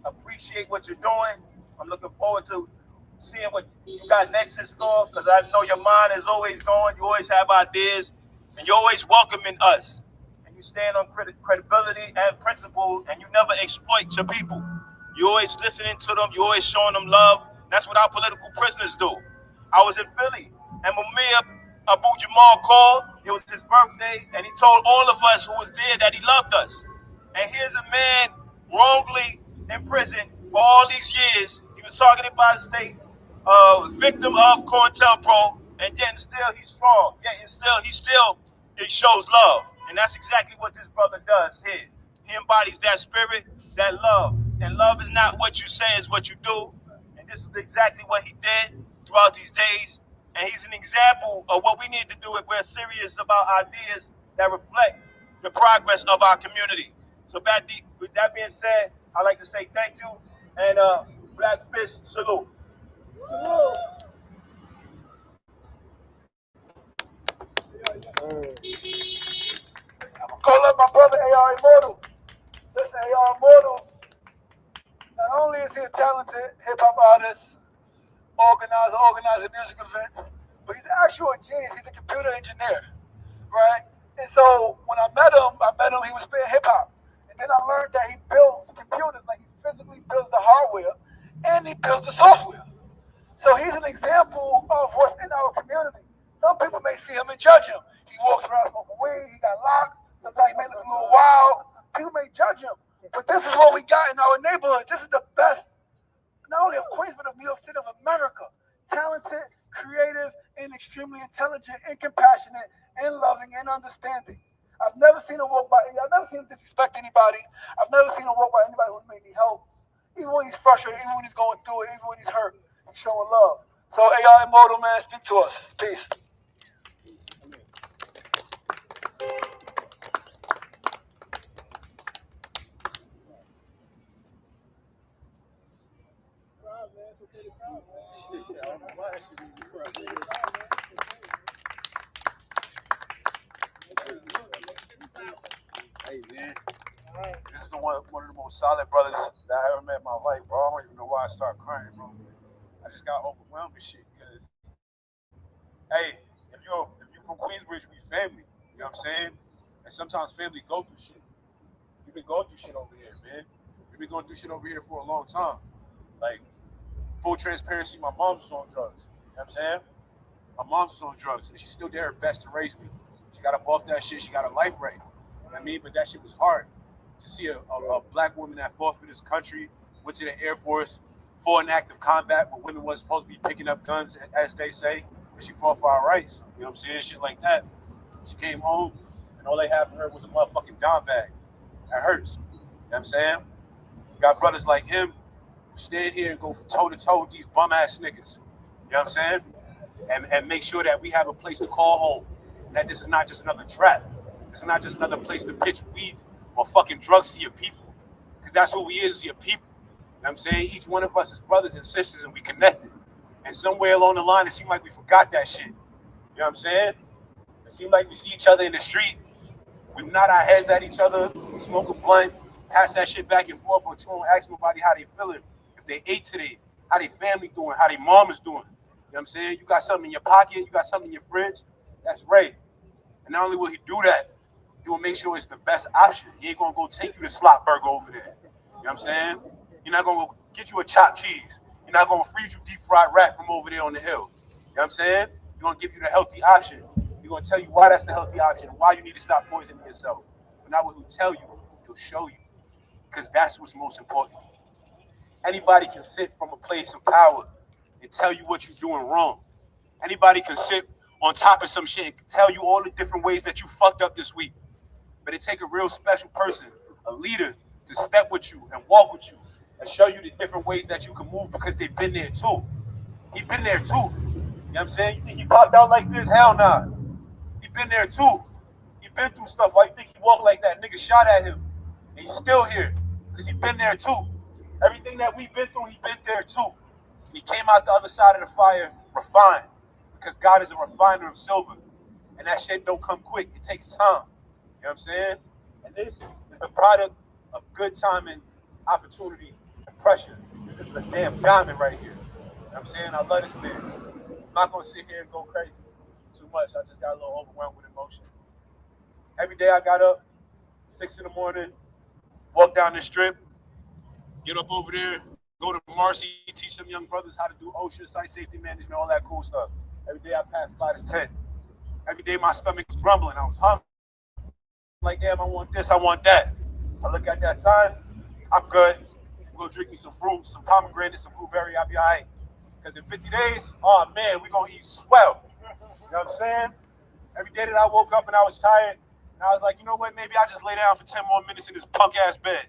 appreciate what you're doing. I'm looking forward to seeing what you got next in store because I know your mind is always going. You always have ideas and you're always welcoming us. And you stand on credibility and principle and you never exploit your people. You're always listening to them. You're always showing them love. That's what our political prisoners do. I was in Philly and Mumia Abu Jamal called. It was his birthday and he told all of us who was there that he loved us. And here's a man wrongly in prison for all these years. He was targeted by the state, victim of COINTELPRO, and yet still he's strong. Yet he shows love. And that's exactly what this brother does here. He embodies that spirit, that love. And love is not what you say, it's what you do. And this is exactly what he did throughout these days. And he's an example of what we need to do if we're serious about ideas that reflect the progress of our community. So with that being said, I'd like to say thank you and Black Fist salute. Salute. I'm gonna call up my brother AR Immortal. Listen, AR Immortal, not only is he a talented hip-hop artist, organizing music events, but he's actually a genius. He's a computer engineer, right? And so when I met him, he was spitting hip-hop. And then I learned that he builds computers, like he physically builds the hardware, and he builds the software. So he's an example of what's in our community. Some people may see him and judge him. He walks around smoking weed, he got locks, sometimes he may look a little wild. People may judge him. But this is what we got in our neighborhood. This is the best, not only of Queens, but of New York City, of America. Talented, creative, and extremely intelligent, and compassionate, and loving, and understanding. I've never seen him I've never seen him disrespect anybody. I've never seen him walk by anybody who may need help. Even when he's frustrated, even when he's going through it, even when he's hurt, he's showing love. So AR Immortal, man, speak to us. Peace. Hey man, this is one of the most solid brothers that I ever met in my life, bro. I don't even know why I started crying, bro. I just got overwhelmed with shit because, hey, if you're from Queensbridge, we family. You know what I'm saying? And sometimes family go through shit. We've been going through shit over here, man. We've been going through shit over here for a long time. Like, full transparency, my mom was on drugs. You know what I'm saying? My mom was on drugs, and she still did her best to raise me. She got up off that shit. She got her life right. You know what I mean? But that shit was hard. To see a black woman that fought for this country, went to the Air Force, fought in active combat, but women wasn't supposed to be picking up guns, as they say, but she fought for our rights. You know what I'm saying? Shit like that. She came home, and all they had for her was a motherfucking dime bag. That hurts. You know what I'm saying? You got brothers like him who stand here and go toe-to-toe with these bum-ass niggas. You know what I'm saying? And make sure that we have a place to call home. That this is not just another trap. This is not just another place to pitch weed or fucking drugs to your people. Because that's who we is your people. You know what I'm saying? Each one of us is brothers and sisters and we connected. And somewhere along the line, it seemed like we forgot that shit. You know what I'm saying? It seemed like we see each other in the street. We nod our heads at each other, smoke a blunt, pass that shit back and forth, but you don't ask nobody how they feeling. If they ate today, how their family doing, how their mom is doing. You know what I'm saying? You got something in your pocket, you got something in your fridge, that's Ray. And not only will he do that, he will make sure it's the best option. He ain't gonna go take you to Slot Burger over there. You know what I'm saying? He's not gonna go get you a chopped cheese. He's not gonna feed you deep fried rat from over there on the hill. You know what I'm saying? He's gonna give you the healthy option. He's gonna tell you why that's the healthy option, why you need to stop poisoning yourself. But not what he'll tell you, he'll show you. Because that's what's most important. Anybody can sit from a place of power and tell you what you're doing wrong. Anybody can sit on top of some shit and tell you all the different ways that you fucked up this week. But it take a real special person, a leader, to step with you and walk with you and show you the different ways that you can move because they've been there too. He's been there too. You know what I'm saying? You think he popped out like this? Hell nah. He been there too. He been through stuff. Why you think he walked like that? Nigga shot at him. And he's still here because he been there too. Everything that we've been through, he been there too. He came out the other side of the fire refined because God is a refiner of silver. And that shit don't come quick. It takes time. You know what I'm saying? And this is the product of good timing, opportunity, and pressure. This is a damn diamond right here. You know what I'm saying? I love this man. I'm not going to sit here and go crazy too much. I just got a little overwhelmed with emotion. Every day I got up, 6 in the morning, walk down the strip, get up over there, go to Marcy, teach some young brothers how to do OSHA, site safety management, all that cool stuff. Every day I pass by this tent. Every day my stomach was rumbling. I was hungry. Like, damn, I want this, I want that. I look at that sign, I'm good. We're going to drink me some fruit, some pomegranate, some blueberry, I'll be all right. Because in 50 days, oh man, we're going to eat swell. You know what I'm saying? Every day that I woke up and I was tired, and I was like, you know what, maybe I'll just lay down for 10 more minutes in this punk-ass bed.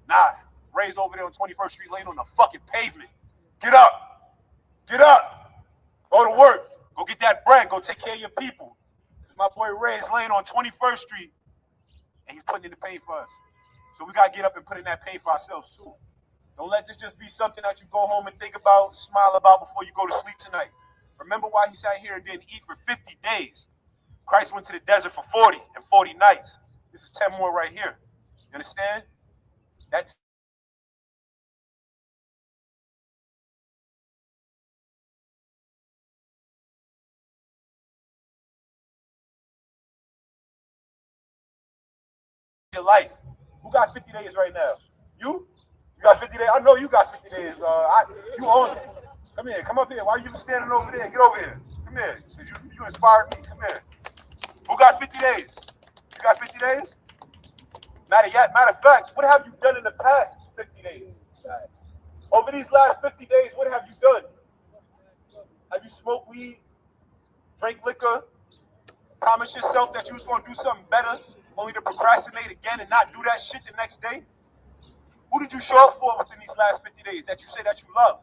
Nah, Ray's over there on 21st Street laying on the fucking pavement. Get up. Get up. Go to work. Go get that bread. Go take care of your people. My boy Ray is laying on 21st Street, and he's putting in the pain for us. So we got to get up and put in that pain for ourselves, too. Don't let this just be something that you go home and think about, smile about before you go to sleep tonight. Remember why he sat here and didn't eat for 50 days. Christ went to the desert for 40 and 40 nights. This is 10 more right here. You understand? That's your life. Who got 50 days right now? You? You got 50 days? I know you got 50 days. You own it. Come here. Come up here. Why are you standing over there? Get over here. Come here. You inspired me. Come here. Who got 50 days? You got 50 days? Matter of fact, what have you done in the past 50 days? Over these last 50 days, what have you done? Have you smoked weed, drank liquor, promised yourself that you was going to do something better, only to procrastinate again and not do that shit the next day? Who did you show up for within these last 50 days that you say that you love?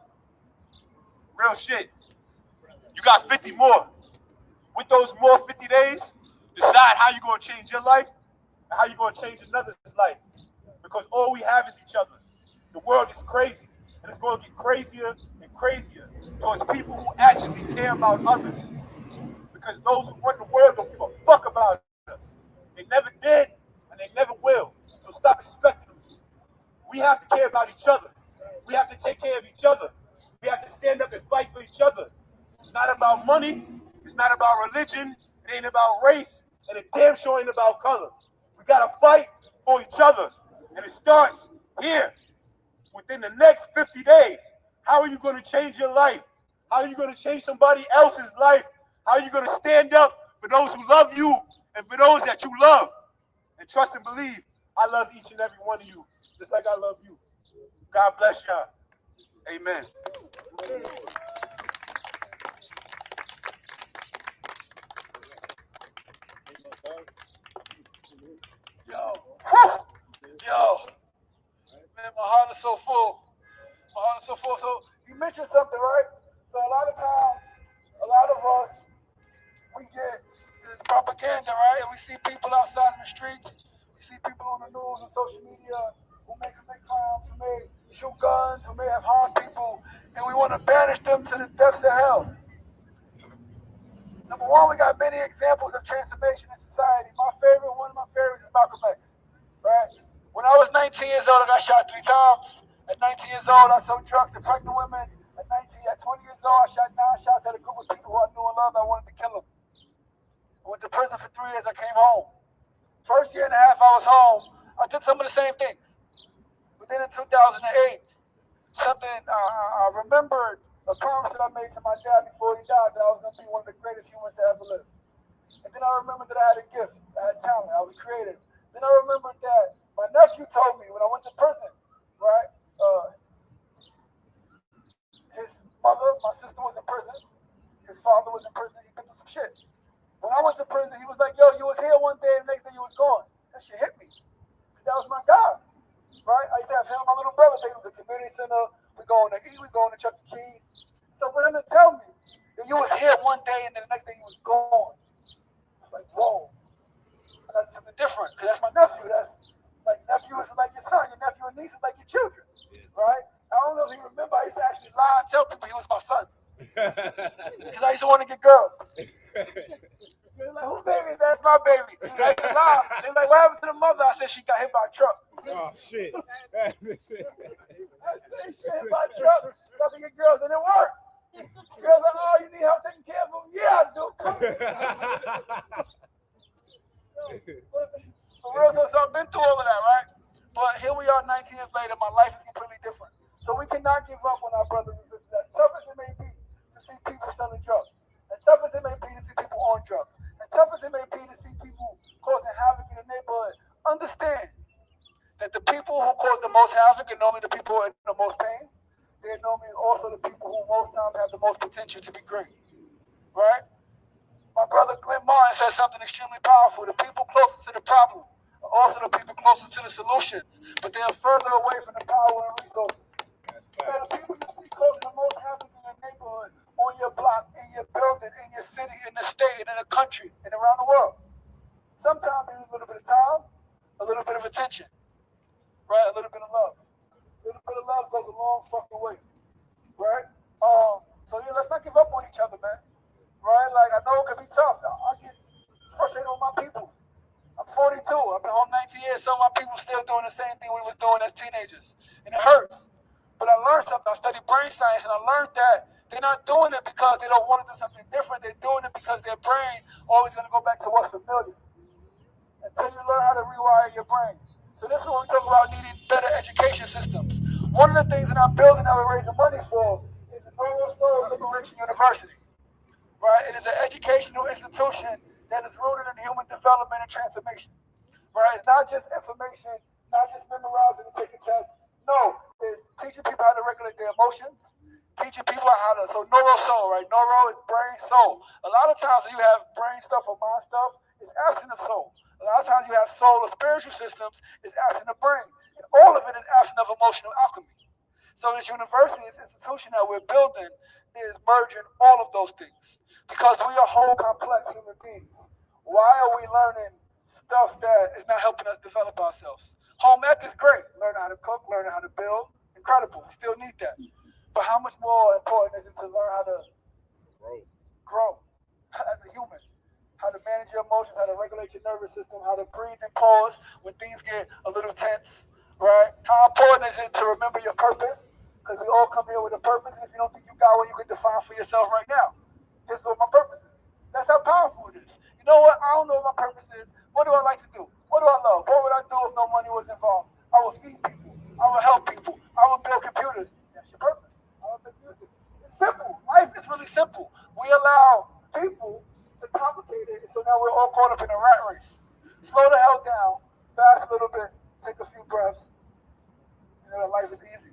Real shit. You got 50 more. With those more 50 days, decide how you're going to change your life and how you're going to change another's life. Because all we have is each other. The world is crazy, and it's going to get crazier and crazier towards people who actually care about others. Because those who run the world don't give a fuck about us. They never did, and they never will. So stop expecting them to. We have to care about each other. We have to take care of each other. We have to stand up and fight for each other. It's not about money. It's not about religion. It ain't about race. And it damn sure ain't about color. We got to fight for each other. And it starts here. Within the next 50 days. How are you going to change your life? How are you going to change somebody else's life? How are you going to stand up for those who love you and for those that you love? And trust and believe, I love each and every one of you, just like I love you. God bless y'all. Amen. Yo. Man, my heart is so full. My heart is so full. So you mentioned something, right? So a lot of times, a lot of us, we get this propaganda, right? And we see people outside in the streets. We see people on the news and social media who may commit crimes, who may shoot guns, who may have harmed people, and we want to banish them to the depths of hell. Number one, we got many examples of transformation in society. One of my favorites is Malcolm X, right? When I was 19 years old, I got shot 3 times. At 19 years old, I sold drugs to pregnant women. at 20 years old, I shot 9 shots at a group of people who I knew and loved. I wanted to kill them. I went to prison for 3 years. I came home. First year and a half I was home, I did some of the same things. But then in 2008, I remembered a promise that I made to my dad before he died that I was going to be one of the greatest humans to ever live. And then I remembered that I had a gift, I had talent, I was creative. Then I remembered that my nephew told me when I went to prison, right? His mother, my sister was in prison. His father was in prison. He'd been through some shit. When I went to prison, he was like, yo, you was here one day and the next day you was gone. That shit hit me. That was my God, right? I used to have him and my little brother take him to the community center. We going to eat, we going to Chuck E. Cheese. So for him to tell me that you was here one day and then the next day you was gone, I was like, whoa. That's something different, because that's my nephew. That's like nephew is like your son, your nephew and niece is like your children, right? I don't know if you remember, I used to actually lie and tell people he was my son. Because I used to want to get girls. They're like, whose baby is that? That's my baby. I used to lie. They're like, what happened to the mother? I said she got hit by a truck. Oh, shit. I said she got hit by a truck. So I could get girls, and it worked. Girls like, oh, you need help taking care of them? Yeah, I do. For real, so I've been through all of that, right? But here we are 19 years later, my life is completely different. So we cannot give up on our brothers and sisters. As tough as it may be to see people selling drugs, as tough as it may be to see people on drugs, as tough as it may be to see people causing havoc in the neighborhood, understand that the people who cause the most havoc are normally the people who are in the most pain. They're normally also the people who most times have the most potential to be great, right? My brother Glenn Martin said something extremely powerful. The people closest to the problem are also the people closest to the solutions, but they are further away from the power and resources. So the people you see causing the most havoc in your neighborhood, on your block, in your building, in your city, in the state, and in the country, and around the world. Sometimes they need a little bit of time, a little bit of attention, right? A little bit of love. A little bit of love goes a long fucking way, right? So yeah, let's not give up on each other, man. Right? Like, I know it can be tough. I get frustrated with my people. I'm 42. I've been home 19 years. Some of my people still doing the same thing we was doing as teenagers. And it hurts. But I learned something. I studied brain science, and I learned that they're not doing it because they don't want to do something different. They're doing it because their brain always going to go back to what's familiar. Until you learn how to rewire your brain. So this is when we talk about needing better education systems. One of the things that I'm building that we're raising money for is the Normal Soul Liberation University. Right? It is an educational institution that is rooted in human development and transformation. Right? It's not just information, not just memorizing and taking tests. No, it's teaching people how to regulate their emotions, teaching people how to, so neuro soul, right? Neuro is brain, soul. A lot of times when you have brain stuff or mind stuff, it's absent of soul. A lot of times you have soul or spiritual systems, it's absent of brain. And all of it is absent of emotional alchemy. So this university, this institution that we're building is merging all of those things. Because we are whole, complex human beings. Why are we learning stuff that is not helping us develop ourselves? Home ec is great. Learn how to cook, learn how to build. Incredible. We still need that. But how much more important is it to learn how to grow as a human? How to manage your emotions, how to regulate your nervous system, how to breathe and pause when things get a little tense, right? How important is it to remember your purpose? Because we all come here with a purpose, and if you don't think you got one, you can define for yourself right now. This is what my purpose is. That's how powerful it is. You know what? I don't know what my purpose is. What do I like to do? What do I love? What would I do if no money was involved? I would feed people. I would help people. I would build computers. That's your purpose. I would make music. It's simple. Life is really simple. We allow people to complicate it, so now we're all caught up in a rat race. Slow the hell down. Fast a little bit. Take a few breaths. You know, life is easy.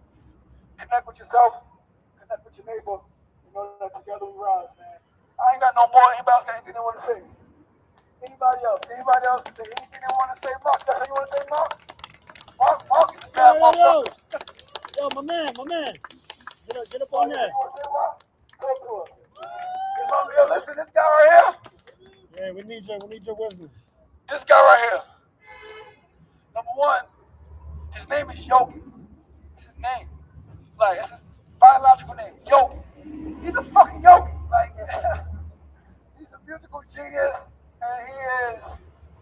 Connect with yourself. Connect with your neighbor. You know that together we rise, man. I ain't got no more. Anybody else got anything they want to say? Anybody else? Anybody else can say anything they want to say? Mark, that's how you want to say, Mark? Mark is a bad motherfucker. Yo, my man. Get up on that. Go to it. Yo, listen, this guy right here. Yeah, we need your wisdom. This guy right here. Number one, his name is Yogi. It's his name. Like, it's his biological name, Yogi. He's a fucking yogi. Like, he's a musical genius, and he is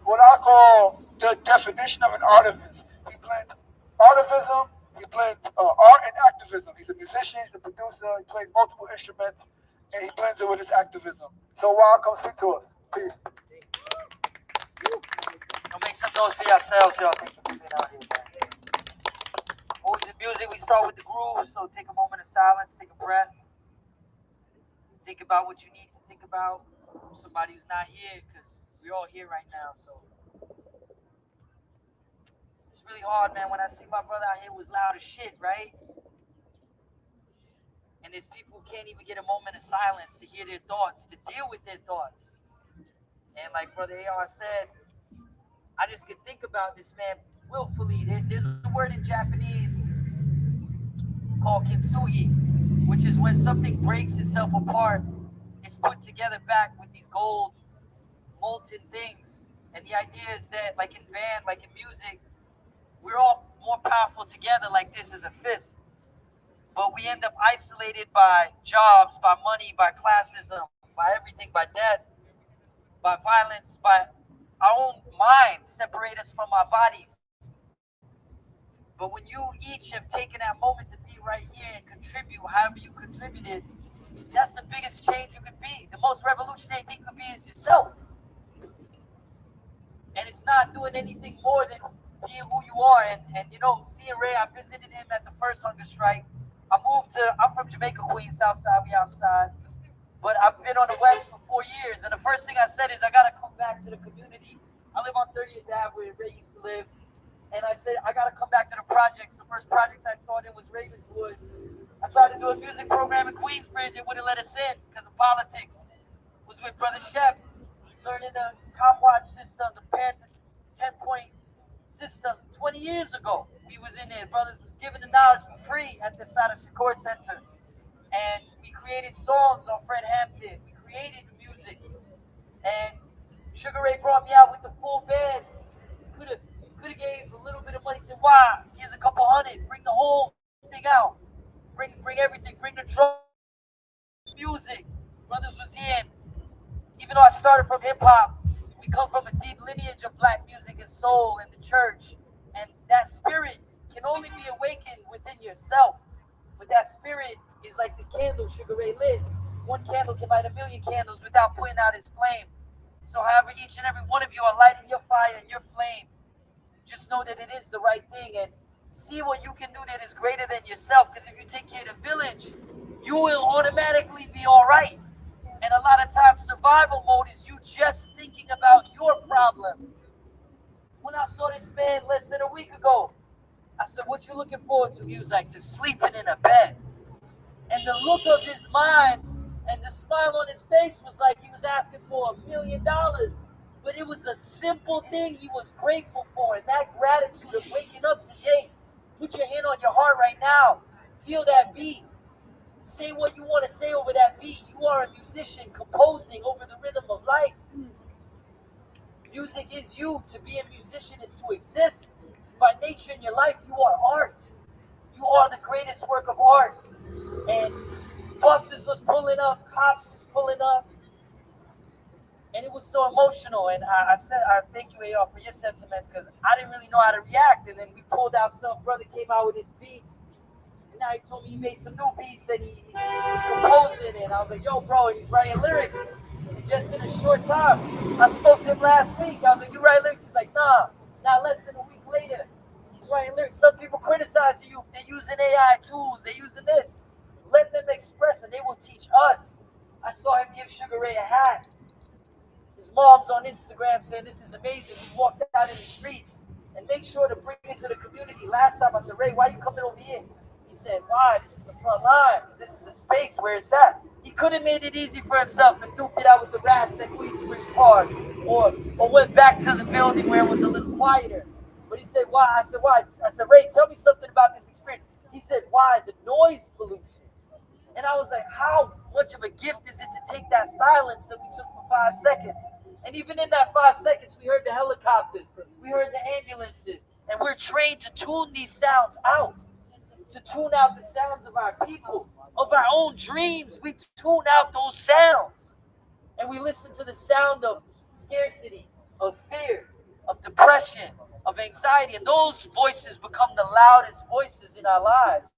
what I call the definition of an artivist. He blends artivism, He blends art and activism. He's a musician, he's a producer, he plays multiple instruments, and he blends it with his activism. So Wild, come speak to us. Peace. Don't make some noise for yourselves, y'all. Thank you for being out here, man. Always in music, we start with the groove, so take a moment of silence, take a breath. Think about what you need to think about. Somebody who's not here, because we're all here right now, so. It's really hard, man, when I see my brother out here was loud as shit, right? And there's people who can't even get a moment of silence to hear their thoughts, to deal with their thoughts. And like Brother AR said, I just could think about this man willfully. There's a word in Japanese called kintsugi, which is when something breaks itself apart, it's put together back with these gold molten things. And the idea is that, like in band, like in music, we're all more powerful together like this as a fist. But we end up isolated by jobs, by money, by classism, by everything, by death, by violence, by our own minds separate us from our bodies. But when you each have taken that moment to be right here and contribute however you contributed, that's the biggest change you could be. The most revolutionary thing you could be is yourself. And it's not doing anything more than being who you are. And you know, seeing Ray, I visited him at the first hunger strike. I'm from Jamaica, Queens, South Side, we outside. But I've been on the West for 4 years. And the first thing I said is, I got to come back to the community. I live on 30th Ave where Ray used to live. And I said, I got to come back to the projects. The first projects I taught in was Ravenswood. I tried to do a music program in Queensbridge. It wouldn't let us in because of politics. It was with Brother Shep, learning the ComWatch system, the Panther 10-point system 20 years ago. We was in there. Brothers was giving the knowledge for free at the Sada Shakur Center. And we created songs on Fred Hampton. We created the music. And Sugar Ray brought me out with the full band. Could have gave a little bit of money. Said, "Wow, here's a couple hundred. Bring the whole thing out. Bring everything. Bring the drum, music." Brothers was here. And even though I started from hip hop, we come from a deep lineage of black music and soul in the church. And that spirit can only be awakened within yourself. But that spirit is like this candle Sugar Ray lit. One candle can light 1,000,000 candles without putting out its flame. So however each and every one of you are lighting your fire and your flame, just know that it is the right thing, and see what you can do that is greater than yourself. Because if you take care of the village, you will automatically be all right. And a lot of times survival mode is you just thinking about your problems. When I saw this man less than a week ago, I said, "What you looking forward to?" He was like, "To sleeping in a bed." And the look of his mind and the smile on his face was like he was asking for $1 million. But it was a simple thing he was grateful for. And that gratitude of waking up today, put your hand on your heart right now. Feel that beat. Say what you want to say over that beat. You are a musician composing over the rhythm of life. Music is you. To be a musician is to exist. By nature in your life, you are art. You are the greatest work of art. And buses was pulling up, cops was pulling up. And it was so emotional. And I said, I thank you, AR, for your sentiments, because I didn't really know how to react. And then we pulled out stuff. Brother came out with his beats. And now he told me he made some new beats and he composing it. And I was like, "Yo, bro," and he's writing lyrics. And just in a short time, I spoke to him last week. I was like, "You write lyrics?" He's like, "Nah." Not less than a week later, he's writing lyrics. Some people criticize you. They're using AI tools. They're using this. Let them express, and they will teach us. I saw him give Sugar Ray a hat. His mom's on Instagram saying, "This is amazing." We walked out in the streets, and make sure to bring it to the community. Last time I said, "Ray, why you coming over here?" He said, "Why? This is the front lines. This is the space where it's at." He could have made it easy for himself and duped it out with the rats at Queensbridge Park, or went back to the building where it was a little quieter. But he said, "Why?" I said, "Why?" I said, "Ray, tell me something about this experience." He said, "Why? The noise pollution." And I was like, how much of a gift is it to take that silence that we took for 5 seconds? And even in that 5 seconds, we heard the helicopters, we heard the ambulances, and we're trained to tune these sounds out, to tune out the sounds of our people, of our own dreams. We tune out those sounds, and we listen to the sound of scarcity, of fear, of depression, of anxiety, and those voices become the loudest voices in our lives.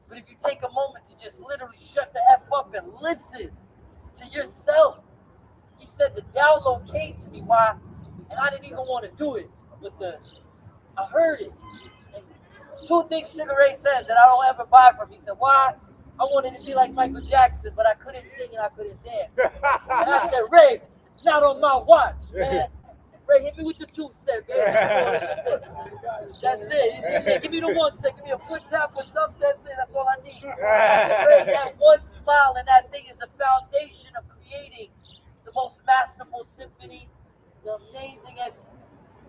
But if you take a moment to just literally shut the F up and listen to yourself, he said the download came to me, why, and I didn't even want to do it, but I heard it. And two things Sugar Ray says that I don't ever buy from him. He said, why? I wanted to be like Michael Jackson, but I couldn't sing and I couldn't dance. And I said, Ray, not on my watch, man. Ray, hit me with the two-step, man. That's it. He said, man, give me the one step. Give me a foot tap or something. That's it. That's all I need. I said, Ray, that one smile and that thing is the foundation of creating the most masterful symphony, the amazingest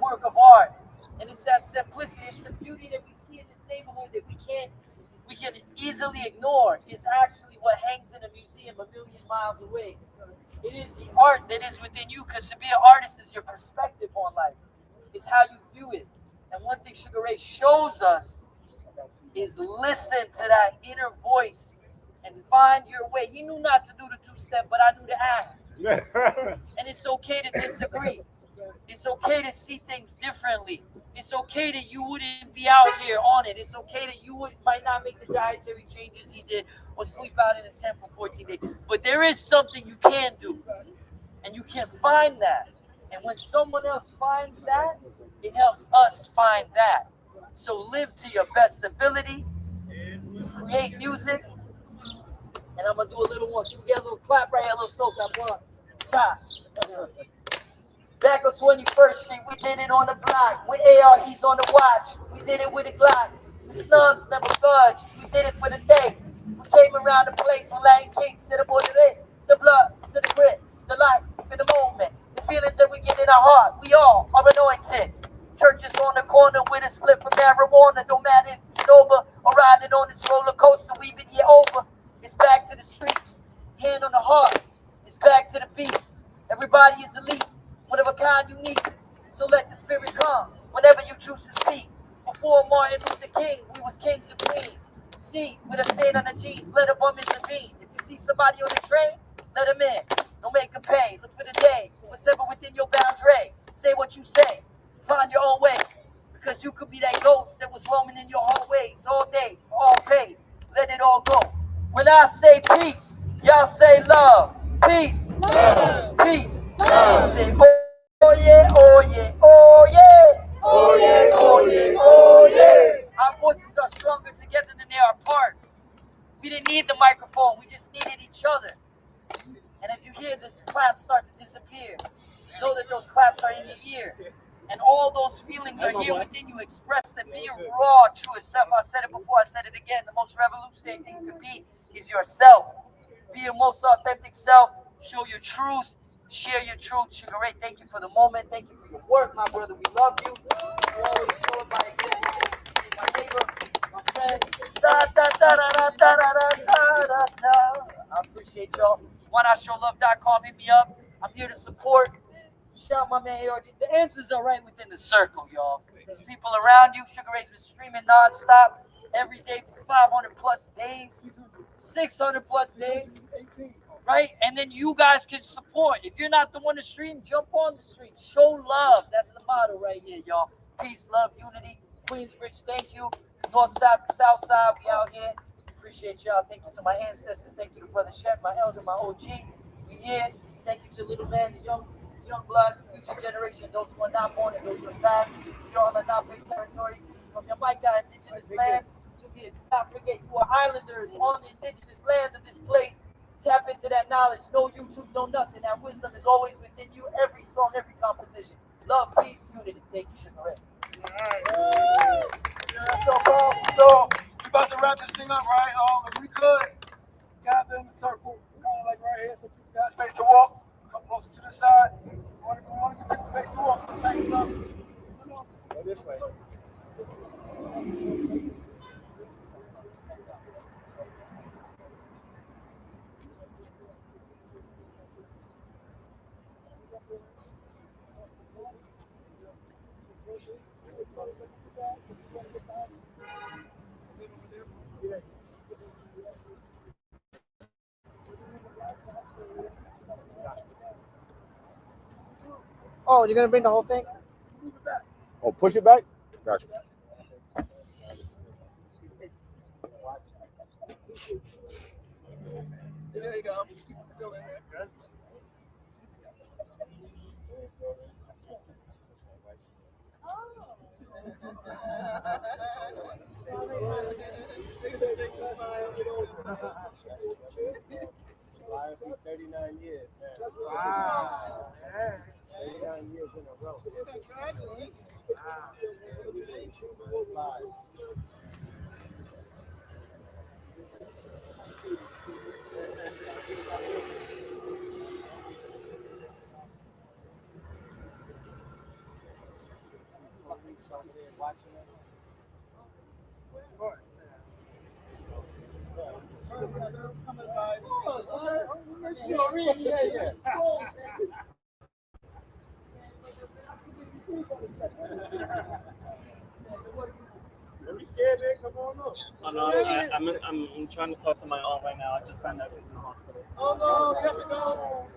work of art. And it's that simplicity. It's the beauty that we see in this neighborhood that we can easily ignore. Is actually what hangs in a museum a million miles away. It is the art that is within you, because to be an artist is your perspective on life. It's how you view it. And one thing Sugar Ray shows us is listen to that inner voice and find your way. He knew not to do the two-step, but I knew to ask. And it's okay to disagree. It's okay to see things differently. It's okay that you wouldn't be out here on it. It's okay that you might not make the dietary changes he did or sleep out in a tent for 14 days. But there is something you can do, and you can find that. And when someone else finds that, it helps us find that. So live to your best ability, create music, and I'm going to do a little one. Can we get a little clap right here, a little soak up one? Top. Back on 21st Street, we did it on the block. With ARs on the watch, we did it with a Glock. The snubs never budged, we did it for the day. We came around the place with Latin King, sit aboard the day. The blood, to the grips, the light, for the moment. The feelings that we get in our heart, we all are anointed. Churches on the corner with a split from marijuana. No matter if it's sober or riding on this roller coaster, we've been here over. It's back to the streets, hand on the heart. It's back to the beats. Everybody is elite. One of a kind unique, so let the spirit come whenever you choose to speak. Before Martin Luther King, we was kings and queens. See, with a stain on the jeans, let a bum intervene. If you see somebody on the train, let him in. Don't make him pay. Look for the day. Whatever within your boundary. Say what you say. Find your own way. Because you could be that ghost that was roaming in your hallways all day, all paid. Let it all go. When I say peace, y'all say love. Peace. Love. Peace. Love. Say, oh yeah, oh yeah, oh yeah. Oh yeah, oh yeah, oh yeah. Our voices are stronger together than they are apart. We didn't need the microphone, we just needed each other. And as you hear this clap start to disappear, know that those claps are in your ear. And all those feelings are here within you. Express them. Be raw, true self. I said it before, I said it again. The most revolutionary thing you can be is yourself. Be your most authentic self. Show your truth. Share your truth. Sugar Ray, thank you for the moment. Thank you for your work, my brother. We love you. You always show up by example. My neighbor, my friend. I appreciate y'all. OneIShowLove.com. Hit me up. I'm here to support. Shout my man here. The answers are right within the circle, y'all. There's people around you. Sugar Ray's been streaming nonstop every day for 500 plus days, 600 plus days. Right? And then you guys can support. If you're not the one to stream, jump on the stream. Show love. That's the motto right here, y'all. Peace, love, unity. Queensbridge, thank you. North side to south side, we out here. Appreciate y'all. Thank you to my ancestors. Thank you to Brother Chef, my elder, my OG. We here. Thank you to little man, the young blood, future generation, those who are not born and those who are past. Y'all are not big territory. From Jamaica, indigenous land to here. Do not forget, you are islanders on the indigenous land of this place. Tap into that knowledge. No YouTube, no nothing. That wisdom is always within you. Every song, every composition. Love, peace, unity. Thank you, Sugar Ray. Yeah, that's so powerful. So, we about to wrap this thing up, right? If we could gather in a circle, like right here, so people got space to walk. Come closer to the side. I want to give people space to walk. So thank you. Go this way. Oh, you're gonna bring the whole thing? move it back. Oh, push it back? Gotcha. There you go. Still in there. Good. Live for 39 years. Wow. 39 years in a row. Live. Over there watching us. Of course. Coming by. Are we scared, man? Come on up. Oh, no, I'm trying to talk to my aunt right now. I just found out she's in the hospital. Oh no, you have to go.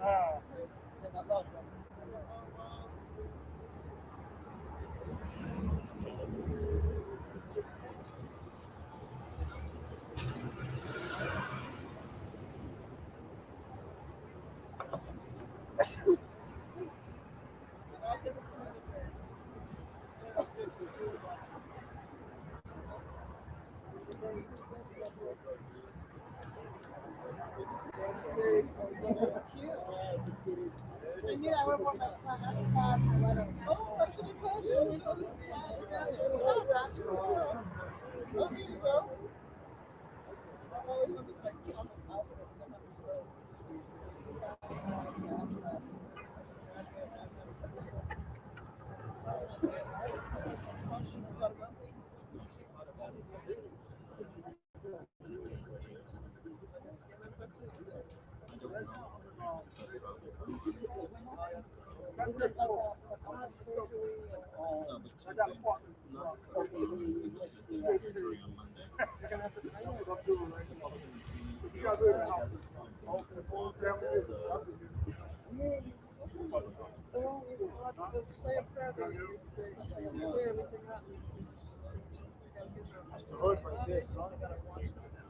That's the hood right there, son.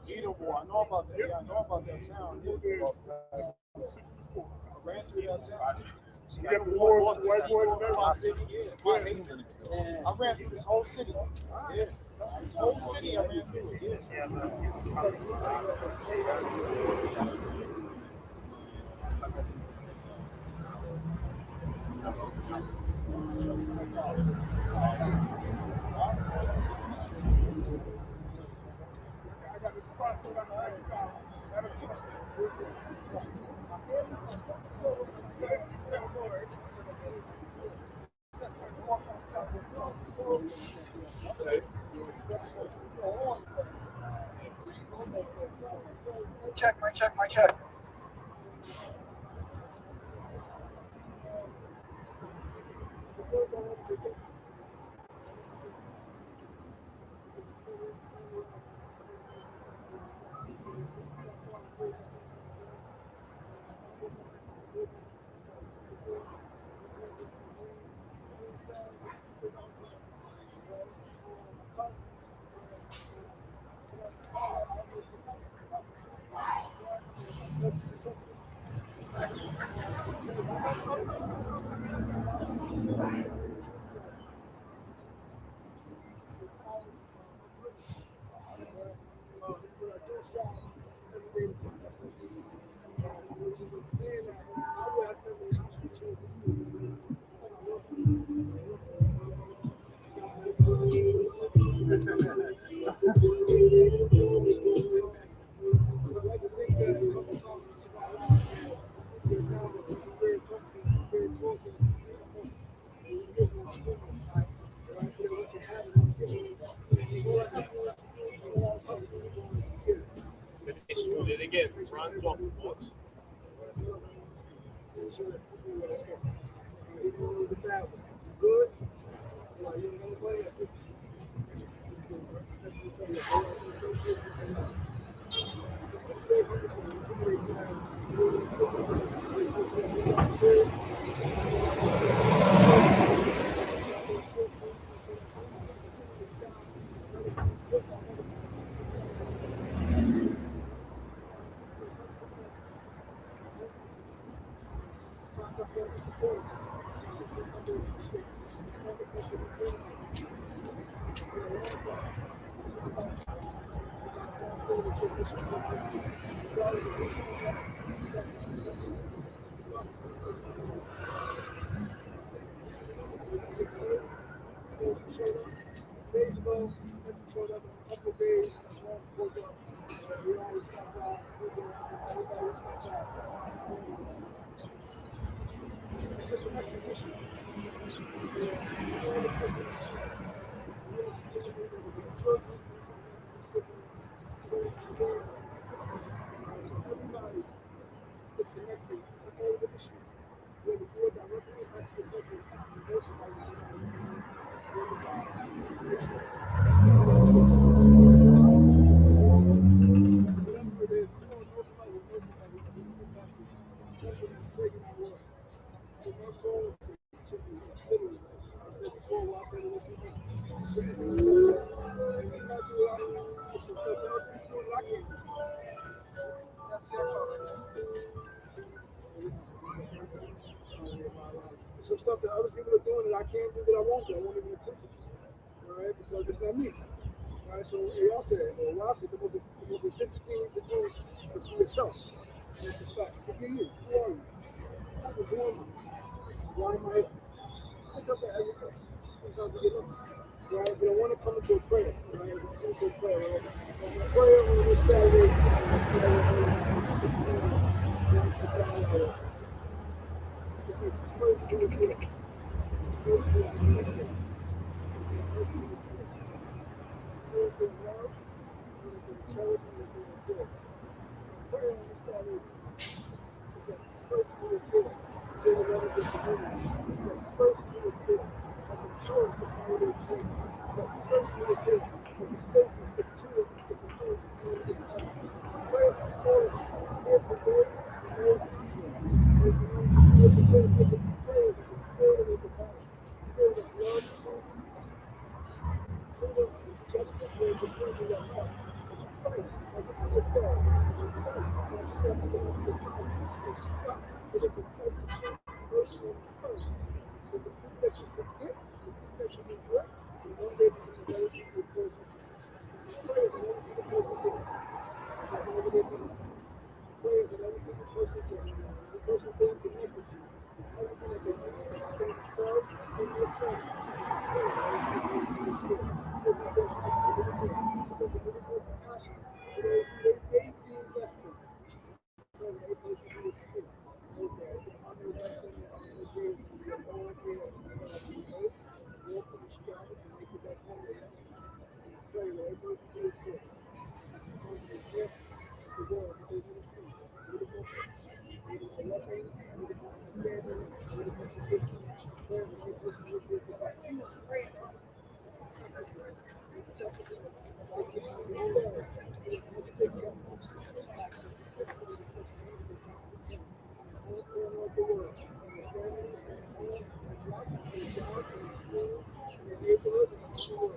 Eatable. I know about that. Yeah, I know about that town. Yeah. 64. I ran through that town. You got the war, Boston City, Pop City, yeah. I ran through this whole city. Yeah. This whole city I ran through it, yeah. My check. Did they get runs off the force? Good. Those who showed up 2 days ago, those who showed up in a couple of days, pulled up. We always stopped out. Everybody stopped out. It's such a recognition. Children, siblings, friends, so everybody is connected to all of the issues. Whether you are directly impacting yourself or impacting those who are whether by asking this issue, whatever it is, you don't know somebody who knows somebody who is impacted by something that's breaking our world. So my goal to literally, I said before, what I said to those people, it's some stuff that other people doing that I can't do. There's some stuff that other people are doing that I can't do, that I won't do. I won't even attempt to do. All right, because it's not me. All right, so y'all said, or I said, the most authentic thing to do is be yourself. And that's a fact. So be you. Who are you? Who am I? Why am I here? I say that every day. Sometimes we get lost. Right? But I want to come into a prayer. Right? Come into a prayer. Right? I'm a prayer on this Saturday. This person who is here. This person who is here. This person who is here. Who has been loved, who has been cherished, who has been adored. I'm praying on this Saturday. That this person who is here. Feel the love of the community. That this person who is here has the courage to follow their dreams. That this person who is here has the faces to do it, to complete this time. I pray for all of you here today and those out there. Those who want to be able to pray that the spirit of the divine, spirit of love, truth, peace, freedom, justice, where it's a kingdom that heart. That you fight, not just for yourselves, but you fight, not just for the power, but you fight. So that every single person on this earth, that the people that you forget, the people that you neglect, can one day become a very people person. Pray that every single person can. Is that whatever their needs are. Pray that every single person can. The person they're connected to is everything that they need for themselves and their families. Pray that every single person is here. Maybe their hearts are a little bit, to them a little more compassion to those who they may deem less than. Pray that every person who is here. Those that are no less than that are no greater than we are all here on earth, walking and striving to make it back home with us. So we pray that every person who is here becomes an example of the world that they want to see. A little more peaceful, a little more loving, a little more understanding, a little more forgiving. Pray that every person who is here gets a huge great and self-defense, taking care of themselves, and as much as they can, all over the world, in their families, in their homes, in their blocks, in their jobs, in their schools, in their neighborhoods, and all the world.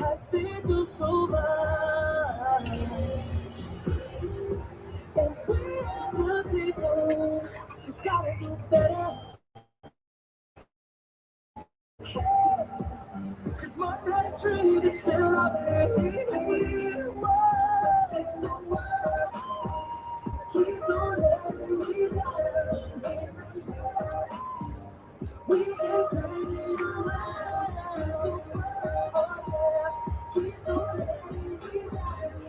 I've been through so much, and we as a people just gotta do better. Cause my bad dream is still up there. It's so much, keeps on letting me down. We ain't turning around. So keeps on letting me down.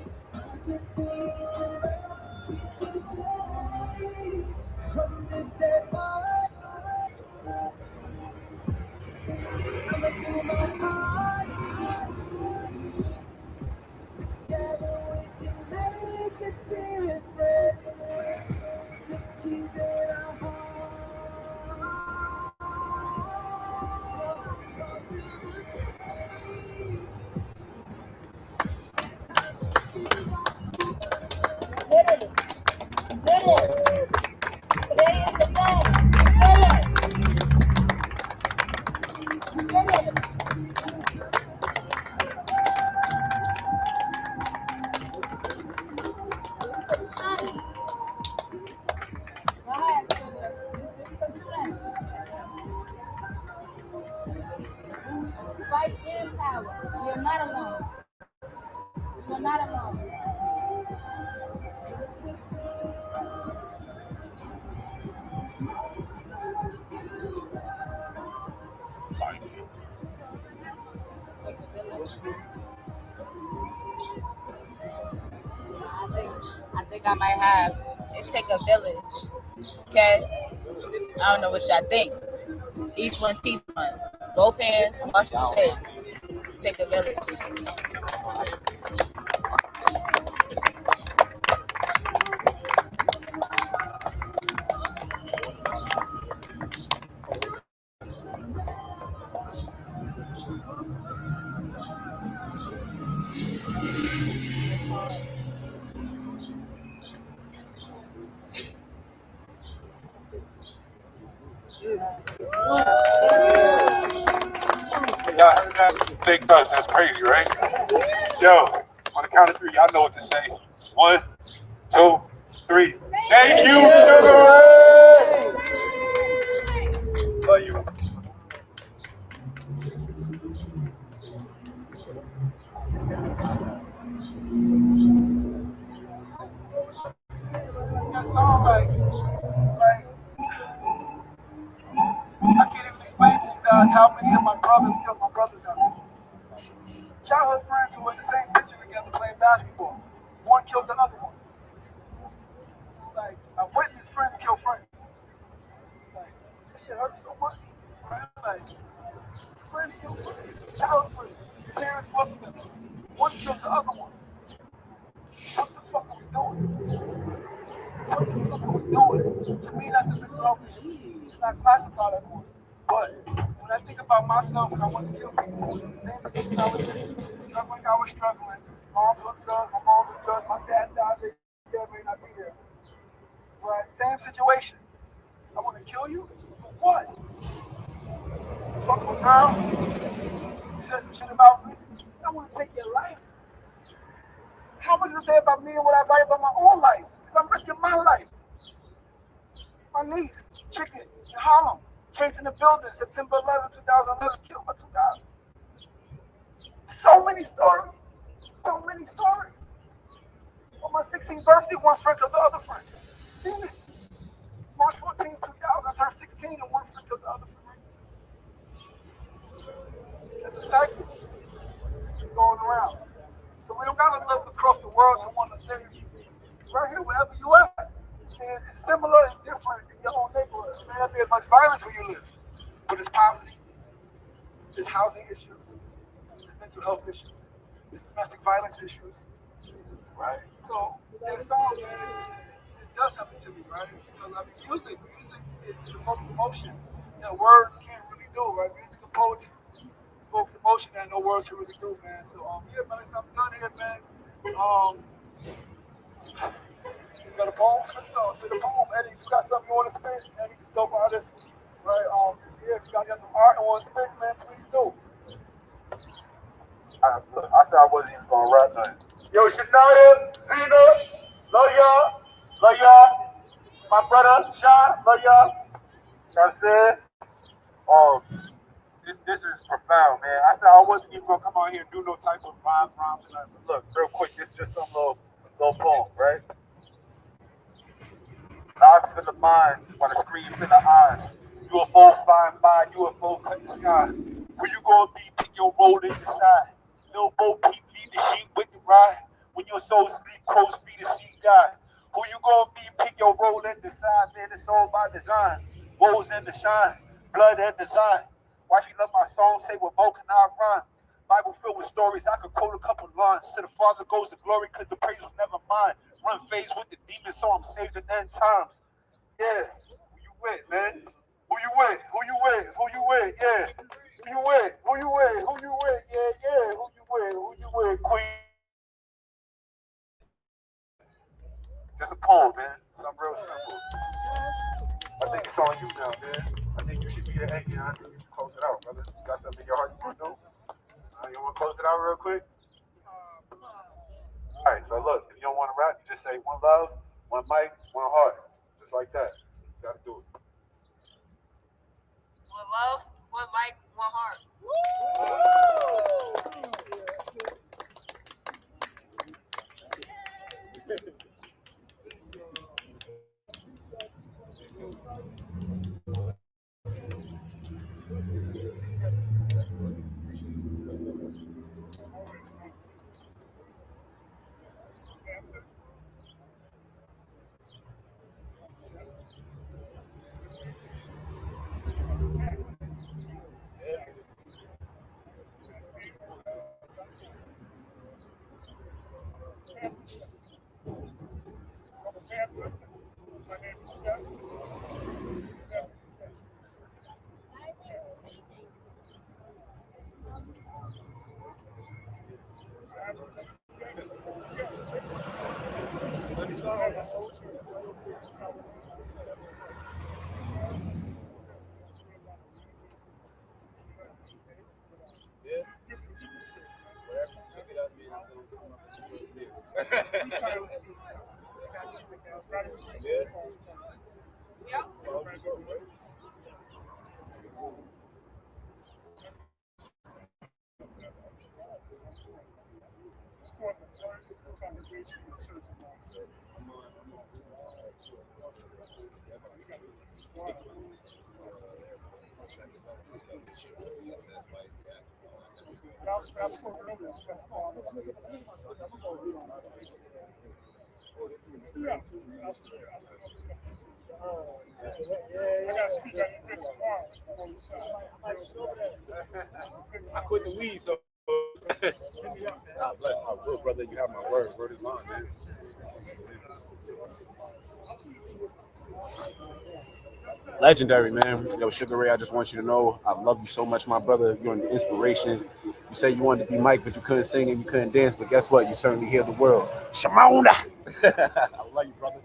From this day forward, I'ma do my part. Together we can make it in power. You're not alone. You're not alone. Sorry. Take a village. I think I might have it take a village. Okay? I don't know what y'all think. Each one teach one. Both hands, wash your face. Take a village. Y'all heard that? Big Dust, that's crazy, right? Yo, on the count of three, y'all know what to say. 1, 2, 3. Thank you, Sugar Ray! Love you. That song, like, I can't even explain to you guys how many of my brothers killed my brothers out there. Childhood friends who were in the same picture together playing basketball. One killed the other one. Like, I've witnessed friends kill friends. Like, this shit hurts so much. Right? Like, friends kill friends. Childhood friends. Parents love them. One killed the other one. What the fuck are we doing? What the fuck are we doing? To me, that's a bit selfish. It's not classified as one. But when I think about myself and I want to kill people, the same thing I was struggling, I was struggling. Mom was drugs, my mom was drugs, my dad died, they may not be there. Right? Same situation. I want to kill you? For what? Fuck with girl? You said some shit about me? I want to take your life. How much does it say about me and what I write about my own life? Because I'm risking my life. My niece, Chicken, in Harlem, chasing the building, September 11, 2011, killed by 2 guys. So many stories. So many stories. On my 16th birthday, one friend killed the other friend. Seen it. March 14, 2000, I turned 16 and one friend killed the other friend. It's a cycle going around. So we don't gotta live across the world to want to say right here, wherever you at. And it's similar and different in your own neighborhood. It may not be as much violence where you live, but it's poverty, it's housing issues, it's mental health issues, it's domestic violence issues, right? So that song, man, it does something to me, right? Because I mean, music it evokes emotion that words can't really do, right? Music and poetry evokes emotion that no words can really do, man. So yeah, man, I'm done here, man. You got a poem? Spit a poem. Eddie, if you got something you want to spit, Eddie's a dope artist, right? Yeah, if you got some art and want to spit, man, please do. Look, I said I wasn't even gonna rap nothing. Yo, Shania, Zena, love y'all. Love y'all. My brother, Sean, love y'all. I said, this is profound, man. I said I wasn't even gonna come out here and do no type of rhymes and nothing. But look, real quick, this is just some little poem, right? Eyes fill the mind, while the screen fill the eyes. UFO flying by, UFO cut the sky. Where you gonna be, pick your roll in the side. Lil Bo Peep, lead the sheep with the ride. When your soul sleep, crows feed the sea guy. Who you gonna be, pick your roll in the side. Man, it's all by design. Woes in the shine, blood and design. Why she love my song, say what Mo can I rhyme. Bible filled with stories, I could quote a couple lines. To the Father goes the glory, cause the praise was never mine. Run phase with the demons, so I'm saved in end times. Yeah, who you with, man? Who you with? Who you with? Who you with? Yeah. Who you with? Who you with? Who you with? Yeah, yeah. Who you with? Who you with? Queen. Just a poem, man. Something real simple. I think it's on you now, man. I think you should be the egg, and I think you should close it out, brother. You got something in your heart you want to do? You want to close it out real quick? All right, so look, if you don't want to rap, you just say one love, one mic, one heart. Just like that. You got to do it. One love, one mic, my heart. I quit the weed, so God bless my real brother. You have my word. Word is mine, man. Legendary, man. Yo, Sugar Ray, I just want you to know I love you so much, my brother. You're an inspiration. You say you wanted to be Mike, but you couldn't sing and you couldn't dance. But guess what? You certainly healed the world. Shimona! I love you, brother.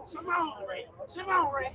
Simone Ray. Simone Ray.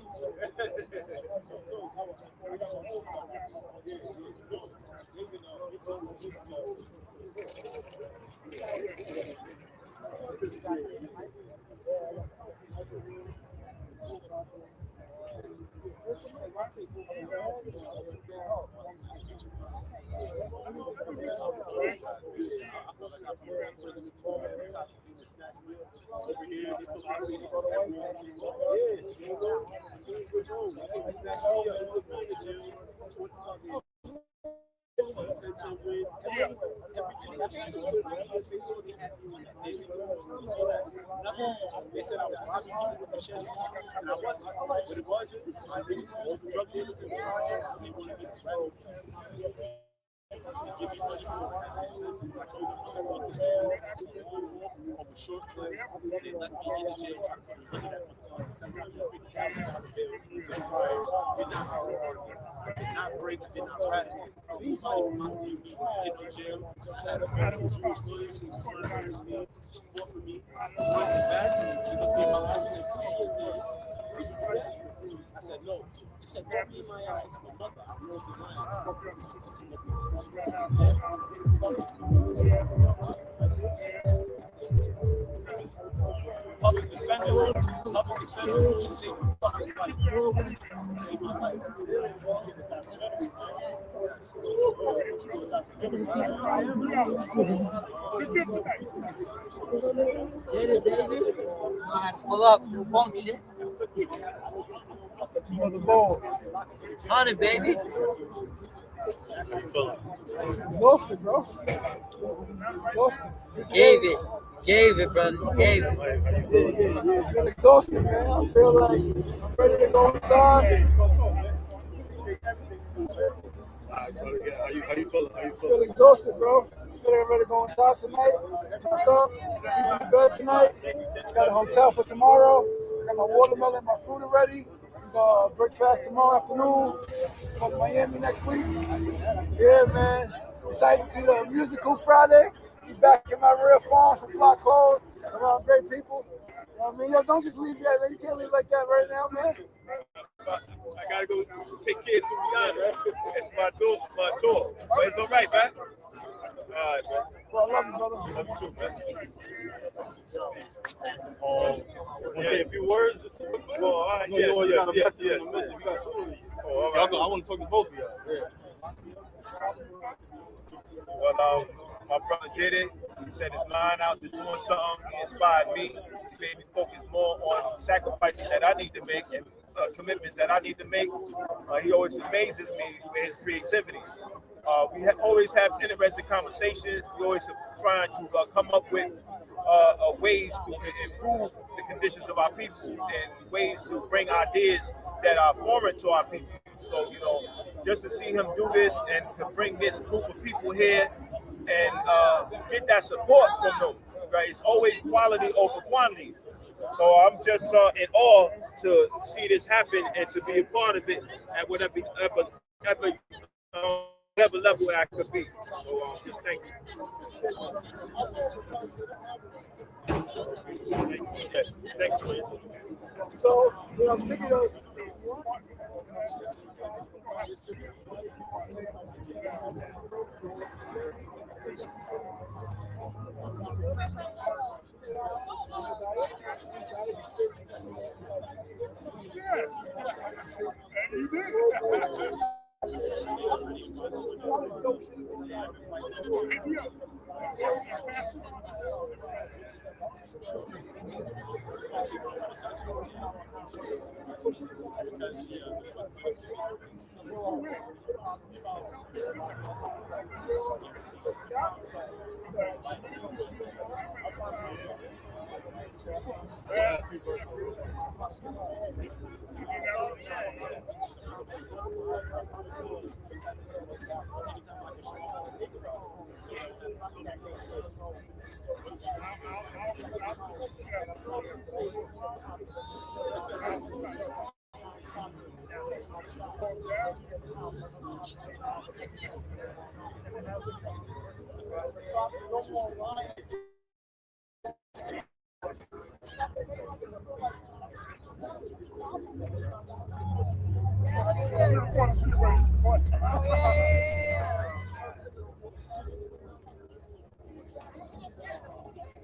They said I was robbing people with machetes, and I wasn't. What it was is I think all the drug dealers in the projects, they want to get the road. Give me money for it. I told them over short clips. They left me in the jail. Did not break, did not radical. In the jail, I had a battle with Jewish lawyers who was trying to me, fought for me. She was being my life. I said no. She said, "Don't be in my eyes." My mother, I rose the line. 16 of public defender, she saved my fucking life. Saved my life. Get it, baby. I have to pull up to funk shit. For the ball. On it, baby. Exhausted, bro. Exhausted. Gave it, brother. Gave it. I feel exhausted, man. I feel like I'm ready to go inside. Alright, so again, how you feeling? How you Feel feeling? exhausted, bro. Feeling ready to go inside tonight. Wake up, sleep in bed tonight. Got a hotel for tomorrow. Got my watermelon, my fruit already. Break fast tomorrow afternoon. Go to Miami next week. Yeah, man. Excited to see the musical Friday. Be back in my real farm, some fly clothes, around great people. You know what I mean? Yo, don't just leave yet, man. You can't leave like that right now, man. I gotta go take care of Suliana. It's my tour. But it's all right, man. All right, man. Well, I love you, brother. Love you too, man. Want to say a few words? Just all right. You always got a Yes. message and a mission. You got two of these. Oh, all right. I want to talk to both of y'all. Yeah. Well, my brother did it. He set his mind out to doing something. He inspired me. He made me focus more on sacrifices that I need to make and commitments that I need to make. He always amazes me with his creativity. We always have interesting conversations. We always trying to come up with ways to improve the conditions of our people and ways to bring ideas that are foreign to our people. So, just to see him do this and to bring this group of people here and get that support from them, right? It's always quality over quantity. So I'm just in awe to see this happen and to be a part of it at whatever level I could be. So just thank you. Yes, thanks for it. So, I'm thinking of. Yes. And you did.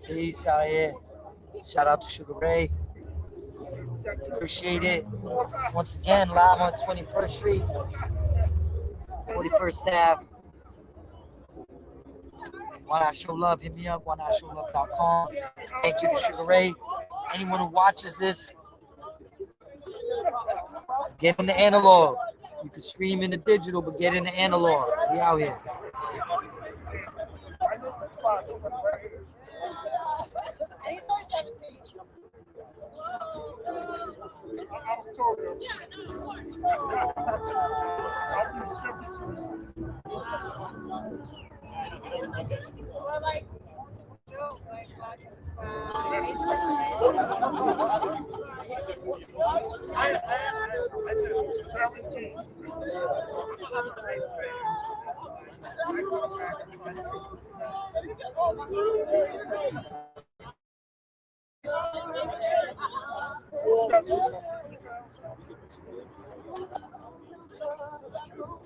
Peace out here. Shout out to Sugar Ray. Appreciate it. Once again, live on 21st Street, 41st Ave. Why Not Show Love, hit me up, whynotshowlove.com. Thank you to Sugar Ray. Anyone who watches this, get in the analog. You can stream in the digital, but get in the analog. We out here. I was told him. I'll be 72. Well, like,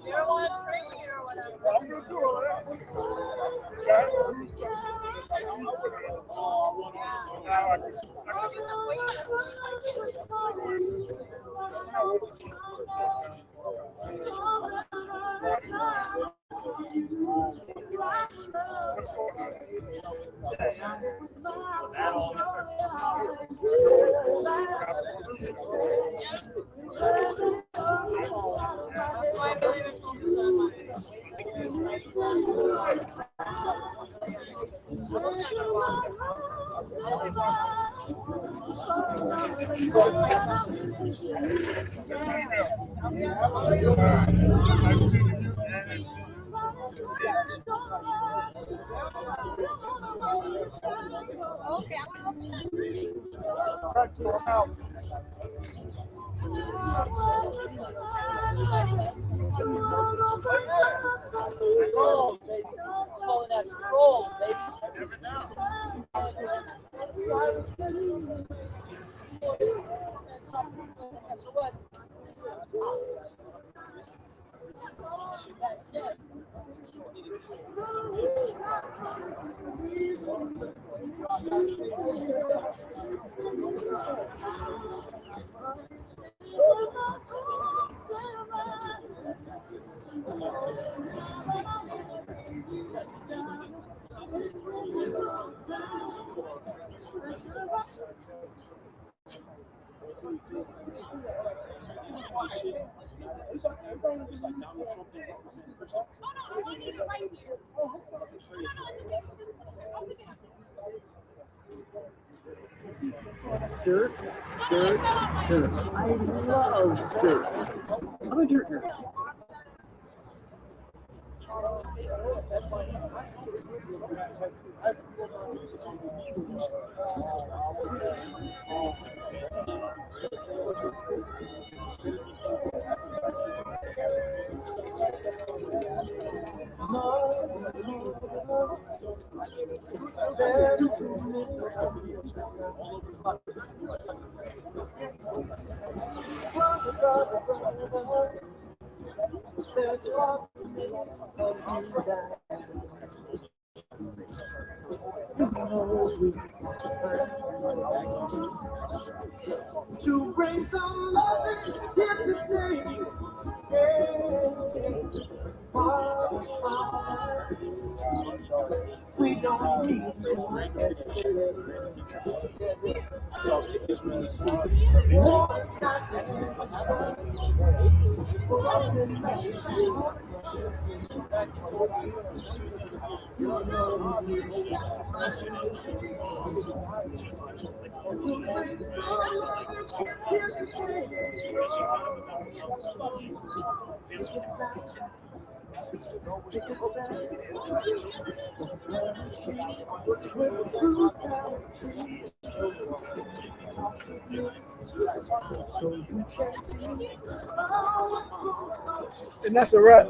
you don't want to trade or whatever. I'm going to do Scroll, baby. Calling that scroll, baby. It's like Donald Trump didn't represent Christians. Dirt, dirt, dirt. I love dirt. I'm a dirt nerd. To bring some love here today. We don't need to escalate. And that's a wrap.